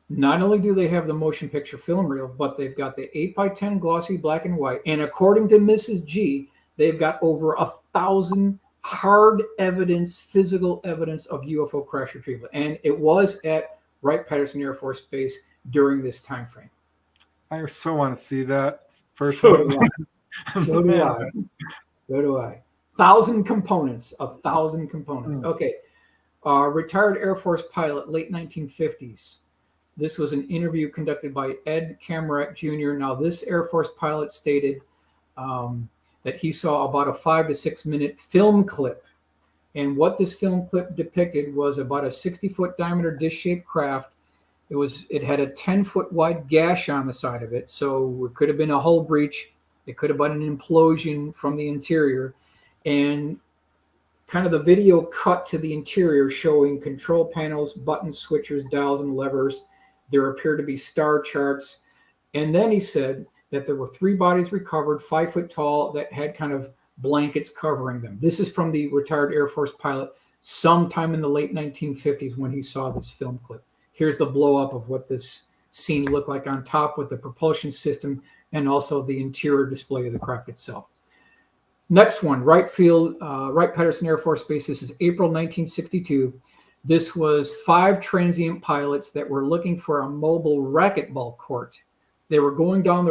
not only do they have the motion picture film reel, but they've got the 8x10 glossy black and white. And according to Mrs. G, they've got over 1,000 hard evidence, physical evidence of UFO crash retrieval. And it was at Wright-Patterson Air Force Base during this time frame. I so want to see that first. So do I. So do I. So do I. 1,000 components. 1,000 components. Okay. Retired Air Force pilot, late 1950s. This was an interview conducted by Ed Kamrak Jr. Now, this Air Force pilot stated that he saw about a 5 to 6 minute film clip. And what this film clip depicted was about a 60-foot diameter dish-shaped craft. It had a 10-foot wide gash on the side of it. So it could have been a hull breach. It could have been an implosion from the interior. And kind of the video cut to the interior showing control panels, buttons, switchers, dials, and levers. There appeared to be star charts. And then he said that there were 3 bodies recovered, 5 foot tall, that had kind of blankets covering them. This is from the retired Air Force pilot sometime in the late 1950s when he saw this film clip. Here's the blow up of what this scene looked like on top with the propulsion system and also the interior display of the craft itself. Next one, Wright-Patterson Air Force Base. This is April 1962. This was 5 transient pilots that were looking for a mobile racquetball court. They were going down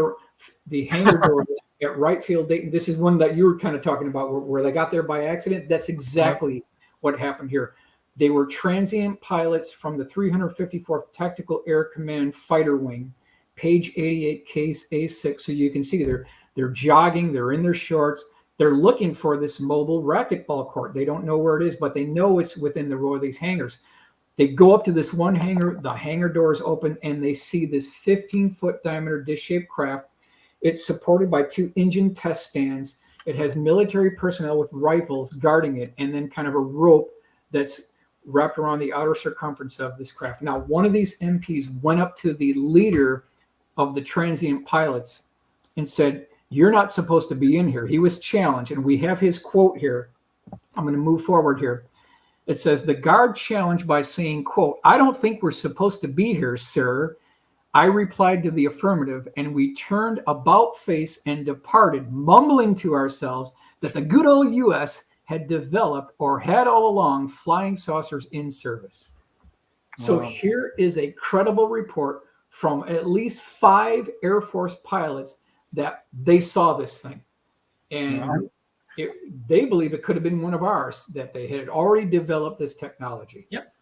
the hangar doors at Wright Field, Dayton. This is one that you were kind of talking about where they got there by accident. That's exactly what happened here. They were transient pilots from the 354th Tactical Air Command Fighter Wing, page 88, case A6. So you can see they're jogging, they're in their shorts, they're looking for this mobile racquetball court. They don't know where it is, but they know it's within the row of these hangars. They go up to this one hangar, the hangar doors open, and they see this 15-foot diameter dish-shaped craft. It's supported by 2 engine test stands. It has military personnel with rifles guarding it, and then kind of a rope that's wrapped around the outer circumference of this craft. Now, one of these MPs went up to the leader of the transient pilots and said, "You're not supposed to be in here." He was challenged, and we have his quote here. I'm going to move forward here. It says, "The guard challenged by saying, quote, 'I don't think we're supposed to be here, sir.' I replied to the affirmative, and we turned about face and departed, mumbling to ourselves that the good old U.S. had developed or had all along flying saucers in service." So here is a credible report from at least 5 Air Force pilots that they saw this thing. And they believe it could have been one of ours, that they had already developed this technology. Yep.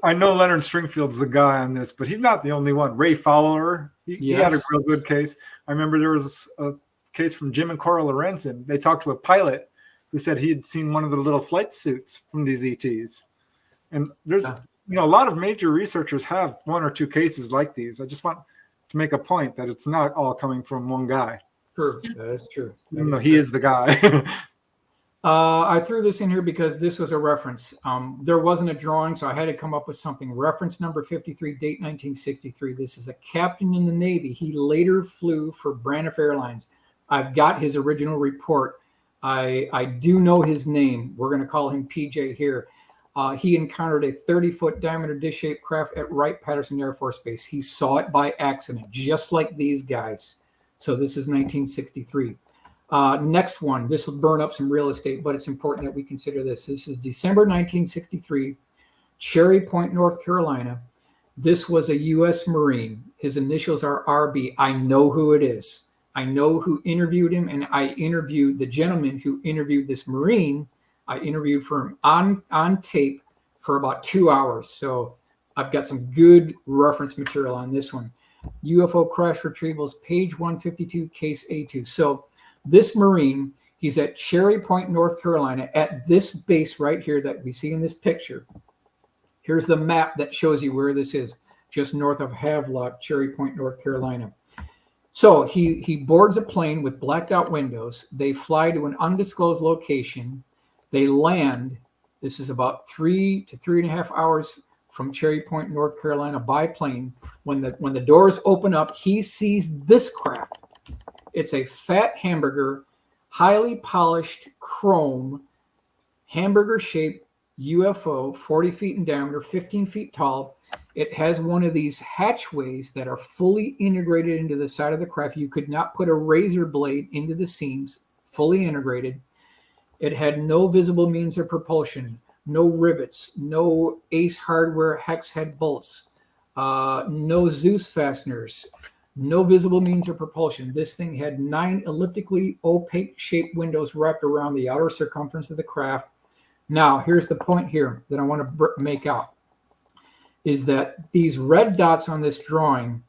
I know Leonard Stringfield's the guy on this, but he's not the only one. Ray Fowler, he had a real good case. I remember there was a case from Jim and Cora Lorenzen. They talked to a pilot who said he had seen one of the little flight suits from these ETs. And there's, a lot of major researchers have 1 or 2 cases like these. I just want to make a point that it's not all coming from one guy. True, that is true. Even though he is the guy. I threw this in here because this was a reference. There wasn't a drawing, so I had to come up with something. Reference number 53, date 1963. This is a captain in the Navy. He later flew for Braniff Airlines. I've got his original report. I do know his name. We're going to call him PJ here. He encountered a 30-foot diameter dish-shaped craft at Wright-Patterson Air Force Base. He saw it by accident, just like these guys. So this is 1963. Next one. This will burn up some real estate, but it's important that we consider this. This is December 1963, Cherry Point, North Carolina. This was a U.S. Marine. His initials are RB. I know who it is. I know who interviewed him, and I interviewed the gentleman who interviewed this Marine. I interviewed for him on tape for about 2 hours. So I've got some good reference material on this one. UFO crash retrievals, page 152, case A2. So this Marine, he's at Cherry Point, North Carolina, at this base right here that we see in this picture. Here's the map that shows you where this is, just north of Havelock, Cherry Point, North Carolina. So he boards a plane with blacked out windows. They fly to an undisclosed location. They land. This is about 3 to 3.5 hours from Cherry Point, North Carolina by plane. When the doors open up, he sees this craft. It's a fat hamburger, highly polished chrome, hamburger-shaped UFO, 40 feet in diameter, 15 feet tall. It has one of these hatchways that are fully integrated into the side of the craft. You could not put a razor blade into the seams, fully integrated. It had no visible means of propulsion, no rivets, no Ace Hardware hex head bolts, no Zeus fasteners, no visible means of propulsion. This thing had 9 elliptically opaque shaped windows wrapped around the outer circumference of the craft. Now, here's the point here that I want to make out, is that these red dots on this drawing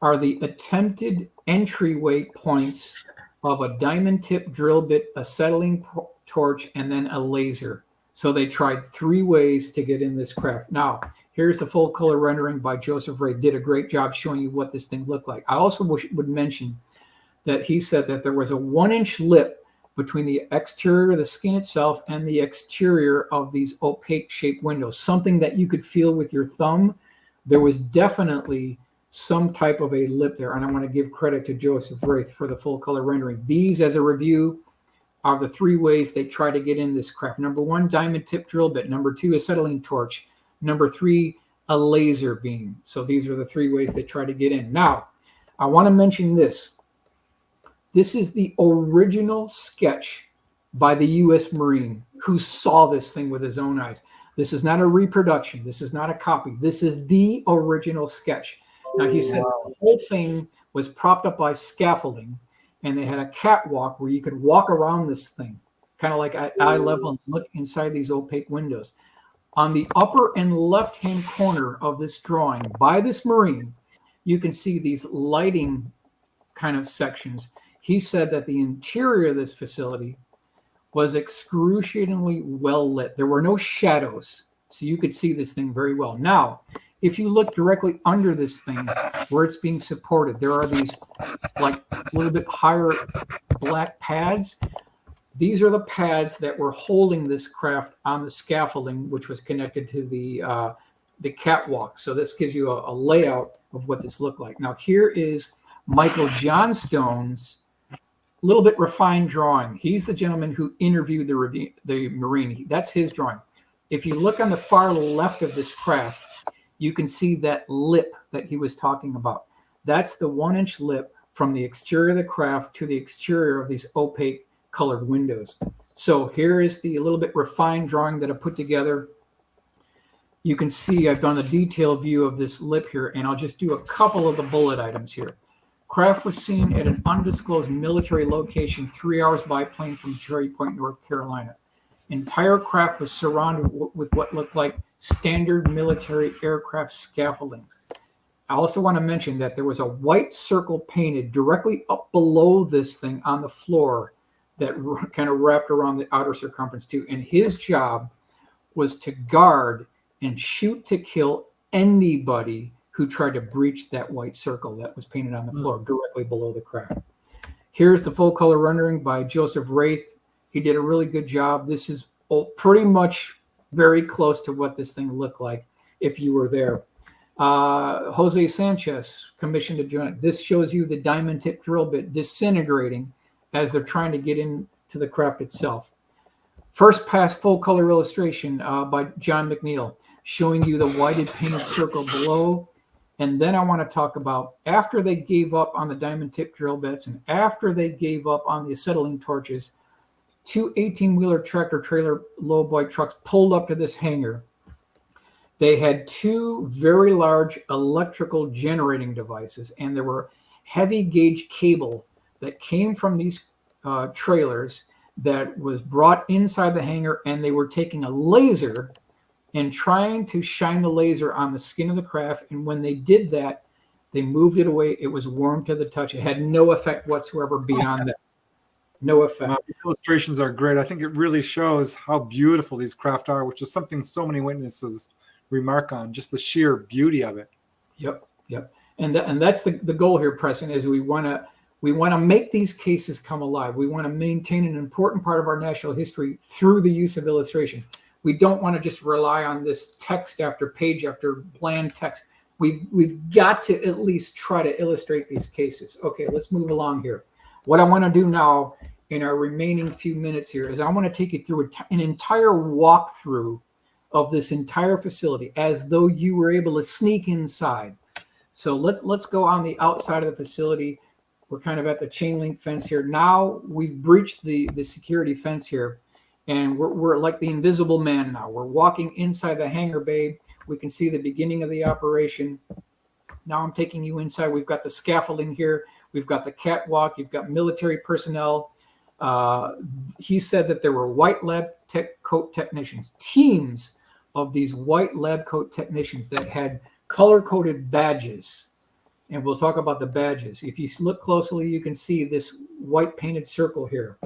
are the attempted entryway points of a diamond tip drill bit, acetylene torch, and then a laser. So they tried 3 ways to get in this craft. Now, here's the full color rendering by Joseph Ray. Did a great job showing you what this thing looked like. I also would mention that he said that there was a 1-inch lip between the exterior of the skin itself and the exterior of these opaque shaped windows, something that you could feel with your thumb. There was definitely some type of a lip there. And I want to give credit to Joseph Ray for the full color rendering. These, as a review, are the 3 ways they try to get in this craft. Number 1, diamond tip drill bit. Number 2, acetylene torch. Number 3, a laser beam. So these are the 3 ways they try to get in. Now, I want to mention this. This is the original sketch by the U.S. Marine who saw this thing with his own eyes. This is not a reproduction. This is not a copy. This is the original sketch. Now, he said the whole thing was propped up by scaffolding, and they had a catwalk where you could walk around this thing, kind of like at eye level and look inside these opaque windows. On the upper and left-hand corner of this drawing by this Marine, you can see these lighting kind of sections. He said that the interior of this facility was excruciatingly well lit. There were no shadows, so you could see this thing very well. Now, if you look directly under this thing where it's being supported, there are these like a little bit higher black pads. These are the pads that were holding this craft on the scaffolding, which was connected to the catwalk. So this gives you a layout of what this looked like. Now here is Michael Johnstone's little bit refined drawing. He's the gentleman who interviewed the Marine. That's his drawing. If you look on the far left of this craft, you can see that lip that he was talking about. That's the 1-inch lip from the exterior of the craft to the exterior of these opaque colored windows. So here is the little bit refined drawing that I put together. You can see I've done a detailed view of this lip here, and I'll just do a couple of the bullet items here. Craft was seen at an undisclosed military location 3 hours by plane from Cherry Point, North Carolina. Entire craft was surrounded with what looked like standard military aircraft scaffolding. I also want to mention that there was a white circle painted directly up below this thing on the floor that kind of wrapped around the outer circumference too. And his job was to guard and shoot to kill anybody who tried to breach that white circle that was painted on the floor directly below the craft. Here's the full color rendering by Joseph Wraith. He did a really good job. This is pretty much very close to what this thing looked like if you were there. Jose Sanchez commissioned a joint. This shows you the diamond tip drill bit disintegrating as they're trying to get into the craft itself. First pass full color illustration by John McNeil, showing you the whited painted circle below. And then I want to talk about after they gave up on the diamond tip drill bits and after they gave up on the acetylene torches, 2 18-wheeler tractor trailer lowboy trucks pulled up to this hangar. They had 2 very large electrical generating devices, and there were heavy gauge cable that came from these trailers that was brought inside the hangar, and they were taking a laser and trying to shine the laser on the skin of the craft. And when they did that, they moved it away. It was warm to the touch. It had no effect whatsoever beyond that. No effect. The illustrations are great. I think it really shows how beautiful these craft are, which is something so many witnesses remark on, just the sheer beauty of it. Yep. And that's the goal here, Preston, is we want to make these cases come alive. We want to maintain an important part of our national history through the use of illustrations. We don't want to just rely on this text after page after bland text. We've got to at least try to illustrate these cases. Okay, let's move along here. What I want to do now in our remaining few minutes here is I want to take you through an entire walkthrough of this entire facility as though you were able to sneak inside. So let's go on the outside of the facility. We're kind of at the chain link fence here. Now we've breached the security fence here, and we're like the invisible man now. We're walking inside the hangar bay. We can see the beginning of the operation. Now I'm taking you inside. We've got the scaffolding here. We've got the catwalk. You've got military personnel. He said that there were white lab coat technicians, teams of these white lab coat technicians that had color-coded badges. And we'll talk about the badges. If you look closely, you can see this white painted circle here.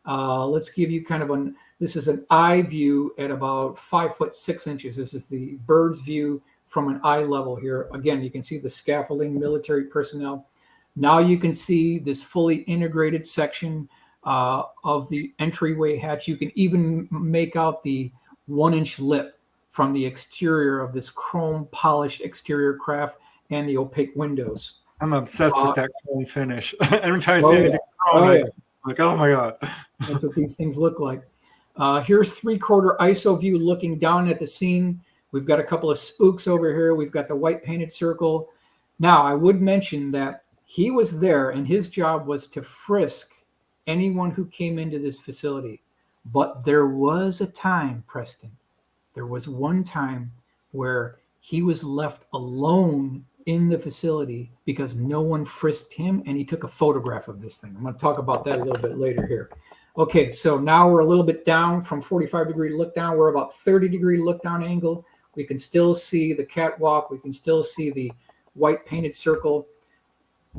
Let's give you kind of this is an eye view at about 5'6". This is the bird's view from an eye level here. Again, you can see the scaffolding, military personnel. Now you can see this fully integrated section of the entryway hatch. You can even make out the 1-inch lip from the exterior of this chrome polished exterior craft and the opaque windows. I'm obsessed with that chrome finish. Every time I see anything chrome, I'm like, oh my God. That's what these things look like. Here's 3/4 ISO view looking down at the scene. We've got a couple of spooks over here. We've got the white painted circle. Now, I would mention that he was there and his job was to frisk anyone who came into this facility. But there was a time, Preston, there was one time where he was left alone in the facility because no one frisked him, and he took a photograph of this thing. I'm going to talk about that a little bit later here. Okay, so now we're a little bit down from 45-degree look down. We're about 30-degree look down angle. We can still see the catwalk. We can still see the white painted circle.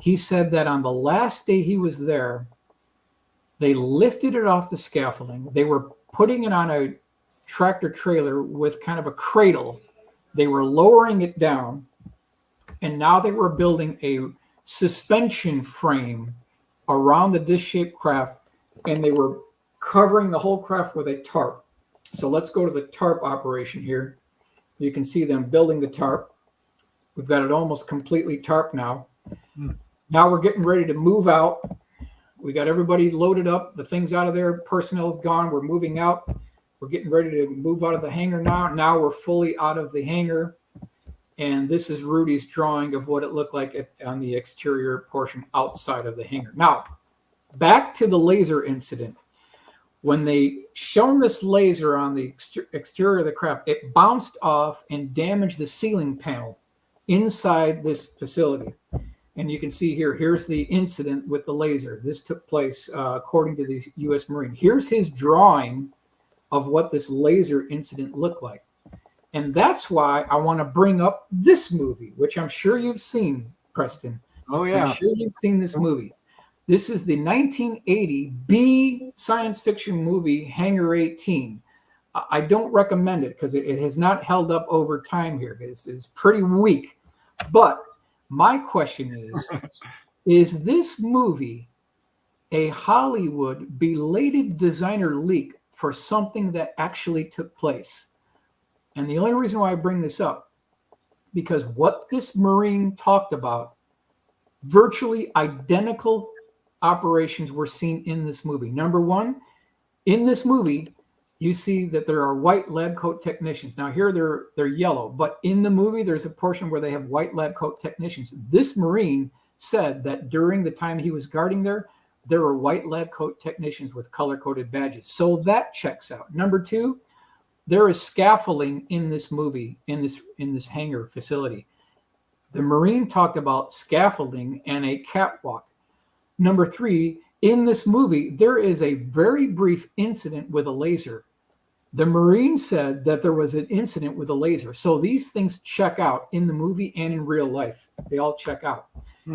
He said that on the last day he was there, they lifted it off the scaffolding. They were putting it on a tractor trailer with kind of a cradle. They were lowering it down, and now they were building a suspension frame around the disc-shaped craft, and they were covering the whole craft with a tarp. So let's go to the tarp operation here. You can see them building the tarp. We've got it almost completely tarped now. Now we're getting ready to move out. We got everybody loaded up. The thing's out of there. Personnel's gone. We're moving out. We're getting ready to move out of the hangar now. Now we're fully out of the hangar. And this is Rudy's drawing of what it looked like on the exterior portion outside of the hangar. Now, back to the laser incident. When they shone this laser on the exterior of the craft, it bounced off and damaged the ceiling panel inside this facility. And you can see here, here's the incident with the laser. This took place according to the U.S. Marine. Here's his drawing of what this laser incident looked like. And that's why I want to bring up this movie, which I'm sure you've seen, Preston. Oh, yeah. I'm sure you've seen this movie. This is the 1980 B science fiction movie, Hangar 18. I don't recommend it because it has not held up over time here. It's pretty weak. But my question is this movie a Hollywood belated designer leak for something that actually took place? And the only reason why I bring this up, because what this Marine talked about, virtually identical operations were seen in this movie. Number one, in this movie, you see that there are white lab coat technicians. Now here they're yellow, but in the movie, there's a portion where they have white lab coat technicians. This Marine said that during the time he was guarding there were white lab coat technicians with color-coded badges. So that checks out. Number two, there is scaffolding in this movie, in this hangar facility. The Marine talked about scaffolding and a catwalk. Number three, in this movie, there is a very brief incident with a laser. The Marine said that there was an incident with a laser. So these things check out in the movie and in real life. They all check out.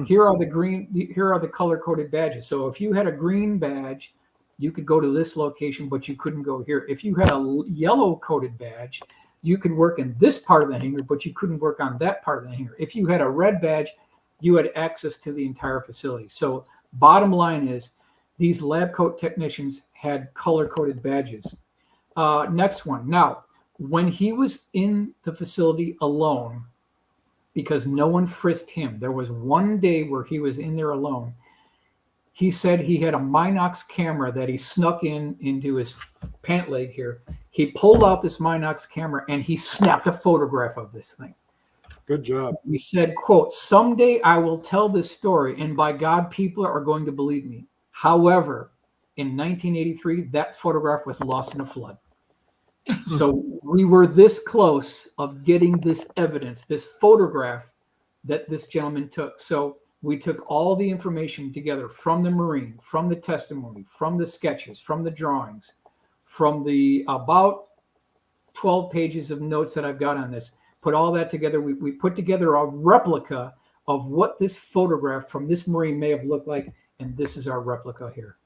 Here are the color-coded badges. So if you had a green badge, you could go to this location, but you couldn't go here. If you had a yellow-coated badge, you could work in this part of the hangar, but you couldn't work on that part of the hangar. If you had a red badge, you had access to the entire facility. So bottom line is these lab coat technicians had color-coded badges. Next one. Now, when he was in the facility alone, because no one frisked him, there was one day where he was in there alone. He said he had a Minox camera that he snuck into his pant leg here. He pulled out this Minox camera and he snapped a photograph of this thing. Good job. He said, quote, "Someday I will tell this story and by God, people are going to believe me." However, in 1983, that photograph was lost in a flood. So we were this close of getting this evidence, this photograph that this gentleman took. So we took all the information together from the Marine, from the testimony, from the sketches, from the drawings, from the about 12 pages of notes that I've got on this, put all that together. We put together a replica of what this photograph from this Marine may have looked like. And this is our replica here.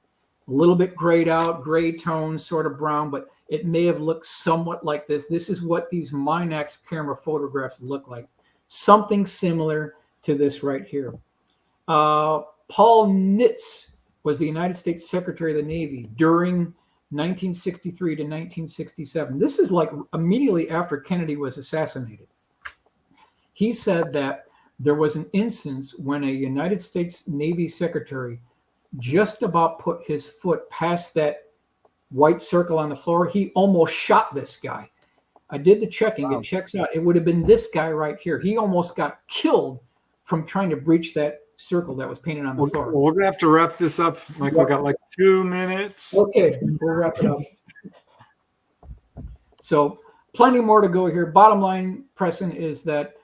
A little bit grayed out, gray tone, sort of brown, but it may have looked somewhat like this. This is what these Minox camera photographs look like. Something similar to this right here. Paul Nitz was the United States Secretary of the Navy during 1963 to 1967. This is like immediately after Kennedy was assassinated. He said that there was an instance when a United States Navy secretary just about put his foot past that white circle on the floor. He almost shot this guy. I did the checking. Wow. It checks out. It would have been this guy right here. He almost got killed from trying to breach that circle that was painted on the floor. We're going to have to wrap this up. Like we got like 2 minutes. Okay, we'll wrap it up. So plenty more to go here. Bottom line, Preston, is that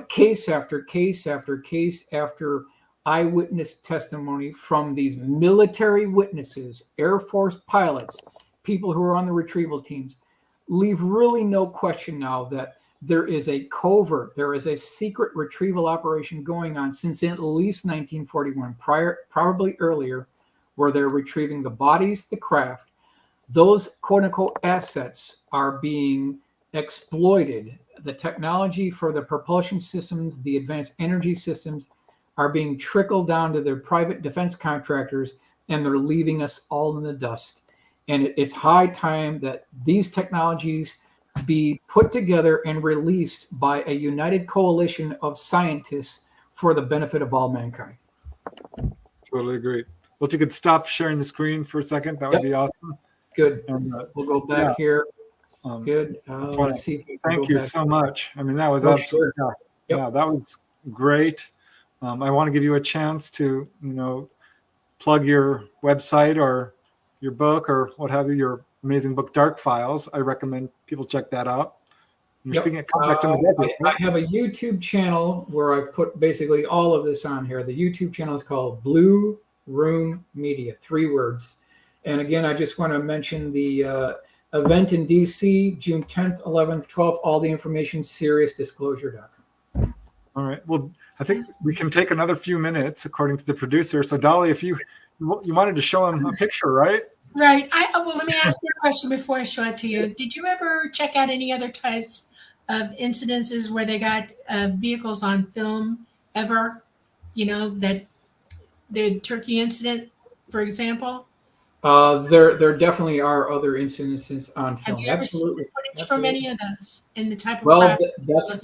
case after case after case after eyewitness testimony from these military witnesses, Air Force pilots, people who are on the retrieval teams, leave really no question now that there is a covert, there is a secret retrieval operation going on since at least 1941, probably earlier, where they're retrieving the bodies, the craft. Those quote unquote assets are being exploited. The technology for the propulsion systems, the advanced energy systems are being trickled down to their private defense contractors, and they're leaving us all in the dust. And it's high time that these technologies be put together and released by a united coalition of scientists for the benefit of all mankind. Totally agree. Well, if you could stop sharing the screen for a second, that would be awesome. Good. And, we'll go back here. Good. Let's see. Thank you so much. I mean, that was sure. Yeah, that was great. I want to give you a chance to, plug your website or your book or what have you, your amazing book, Dark Files. I recommend people check that out. You're speaking at Contact in the Desert. I have a YouTube channel where I put basically all of this on here. The YouTube channel is called Blue Room Media, 3 words. And again, I just want to mention the event in DC, June 10th, 11th, 12th, all the information, SeriousDisclosure.com. All right. Well, I think we can take another few minutes, according to the producer. So, Dolly, if you wanted to show him a picture, right? Right. Well, let me ask you a question before I show it to you. Did you ever check out any other types of incidences where they got vehicles on film ever? That the Turkey incident, for example? There definitely are other incidences on film. Have you ever seen footage from any of those in the type of craft?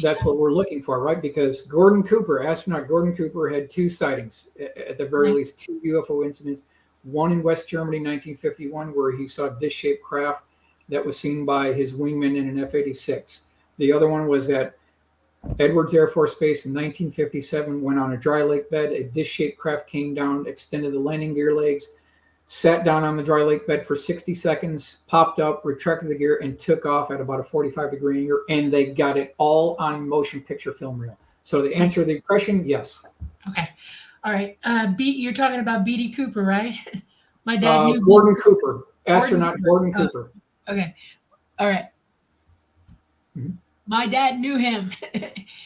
That's what we're looking for, right? Because astronaut Gordon Cooper had 2 sightings, at the very least 2 UFO incidents. One in West Germany, 1951, where he saw a disc-shaped craft that was seen by his wingman in an F-86. The other one was at Edwards Air Force Base in 1957, went on a dry lake bed. A disc-shaped craft came down, extended the landing gear legs, sat down on the dry lake bed for 60 seconds, popped up, retracted the gear, and took off at about a 45-degree angle, and they got it all on motion picture film reel. So the answer to the question, yes. Okay. All right. You're talking about B.D. Cooper, right? My dad knew Gordon Cooper, astronaut Gordon Cooper. Okay. All right. Mm-hmm. My dad knew him.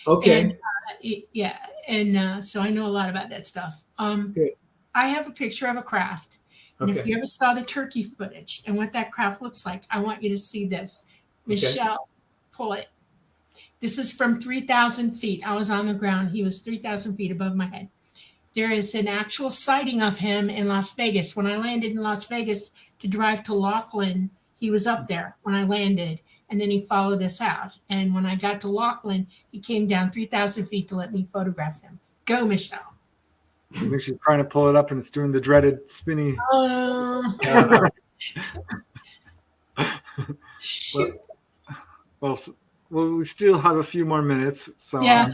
Okay. And so I know a lot about that stuff. Good. I have a picture of a craft. And if you ever saw the Turkey footage and what that craft looks like, I want you to see this. Michelle, pull it. This is from 3,000 feet. I was on the ground. He was 3,000 feet above my head. There is an actual sighting of him in Las Vegas. When I landed in Las Vegas to drive to Laughlin, he was up there when I landed, and then he followed us out. And when I got to Laughlin, he came down 3,000 feet to let me photograph him. Go, Michelle. I think she's trying to pull it up, and it's doing the dreaded spinny. Shoot. Well, we still have a few more minutes. So yeah,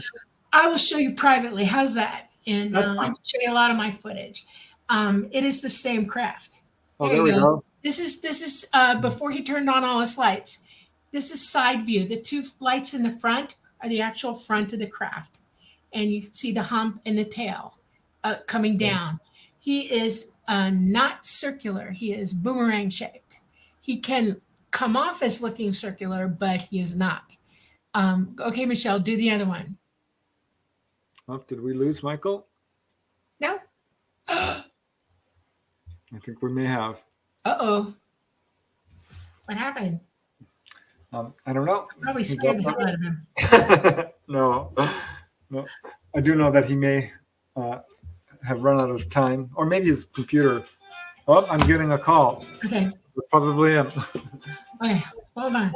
I will show you privately. How's that? And That's I fine. can show you a lot of my footage. It is the same craft. there we go. This is before he turned on all his lights. This is side view. The 2 lights in the front are the actual front of the craft. And you can see the hump and the tail coming down. He is not circular. He is boomerang shaped. He can come off as looking circular, but he is not. Okay, Michelle, do the other one. Oh, did we lose Michael? No. I think we may have. Uh-oh. What happened? I don't know. Probably scared the hell out of him. No. I do know that he may have run out of time, or maybe his computer. Oh, I'm getting a call. Okay. It's probably him. Okay. Hold on.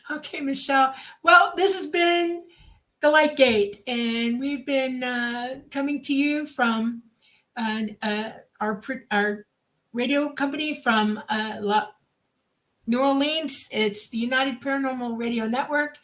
Okay, Michelle. Well, this has been the Light Gate, and we've been coming to you from our radio company from New Orleans. It's the United Paranormal Radio Network,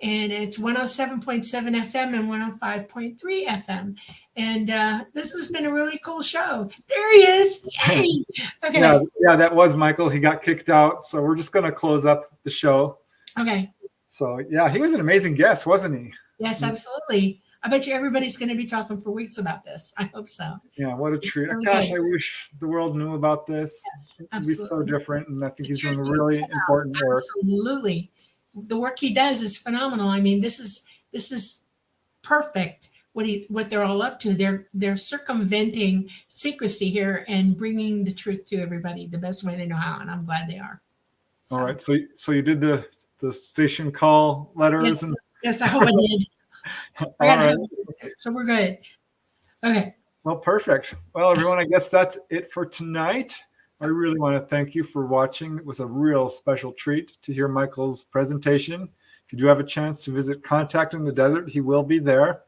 and it's 107.7 FM and 105.3 FM. And this has been a really cool show. There he is. Yay! Okay. Yeah, that was Michael. He got kicked out. So we're just going to close up the show. Okay. So yeah, he was an amazing guest, wasn't he? Yes, absolutely. I bet you everybody's going to be talking for weeks about this. I hope so. Yeah, what a It's treat. really Gosh, good. I wish the world knew about this. It'd be so Absolutely. different. And I think The he's doing truth really needs to come out. important work. Absolutely. The work he does is phenomenal. I mean, this is perfect what they're all up to. They're circumventing secrecy here and bringing the truth to everybody the best way they know how, and I'm glad they are. All right. So you did the station call letters. Yes, yes, I hope I did. All I gotta right. have it. So we're good. Okay. Well, perfect. Well, everyone, I guess that's it for tonight. I really want to thank you for watching. It was a real special treat to hear Michael's presentation. If you do have a chance to visit Contact in the Desert, he will be there.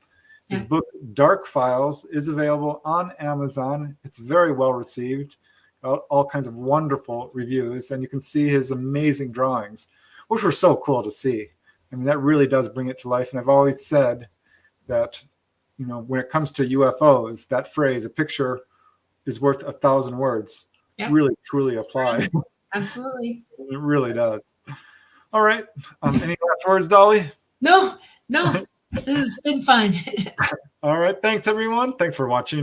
His book, Dark Files, is available on Amazon. It's very well received, all kinds of wonderful reviews, and you can see his amazing drawings, which were so cool to see. I mean, that really does bring it to life. And I've always said that, you know, when it comes to UFOs, that phrase, a picture is worth 1,000 words, really, truly applies. Absolutely. It really does. All right. Any last words, Dolly? No. This has been fun. All right. Thanks, everyone. Thanks for watching.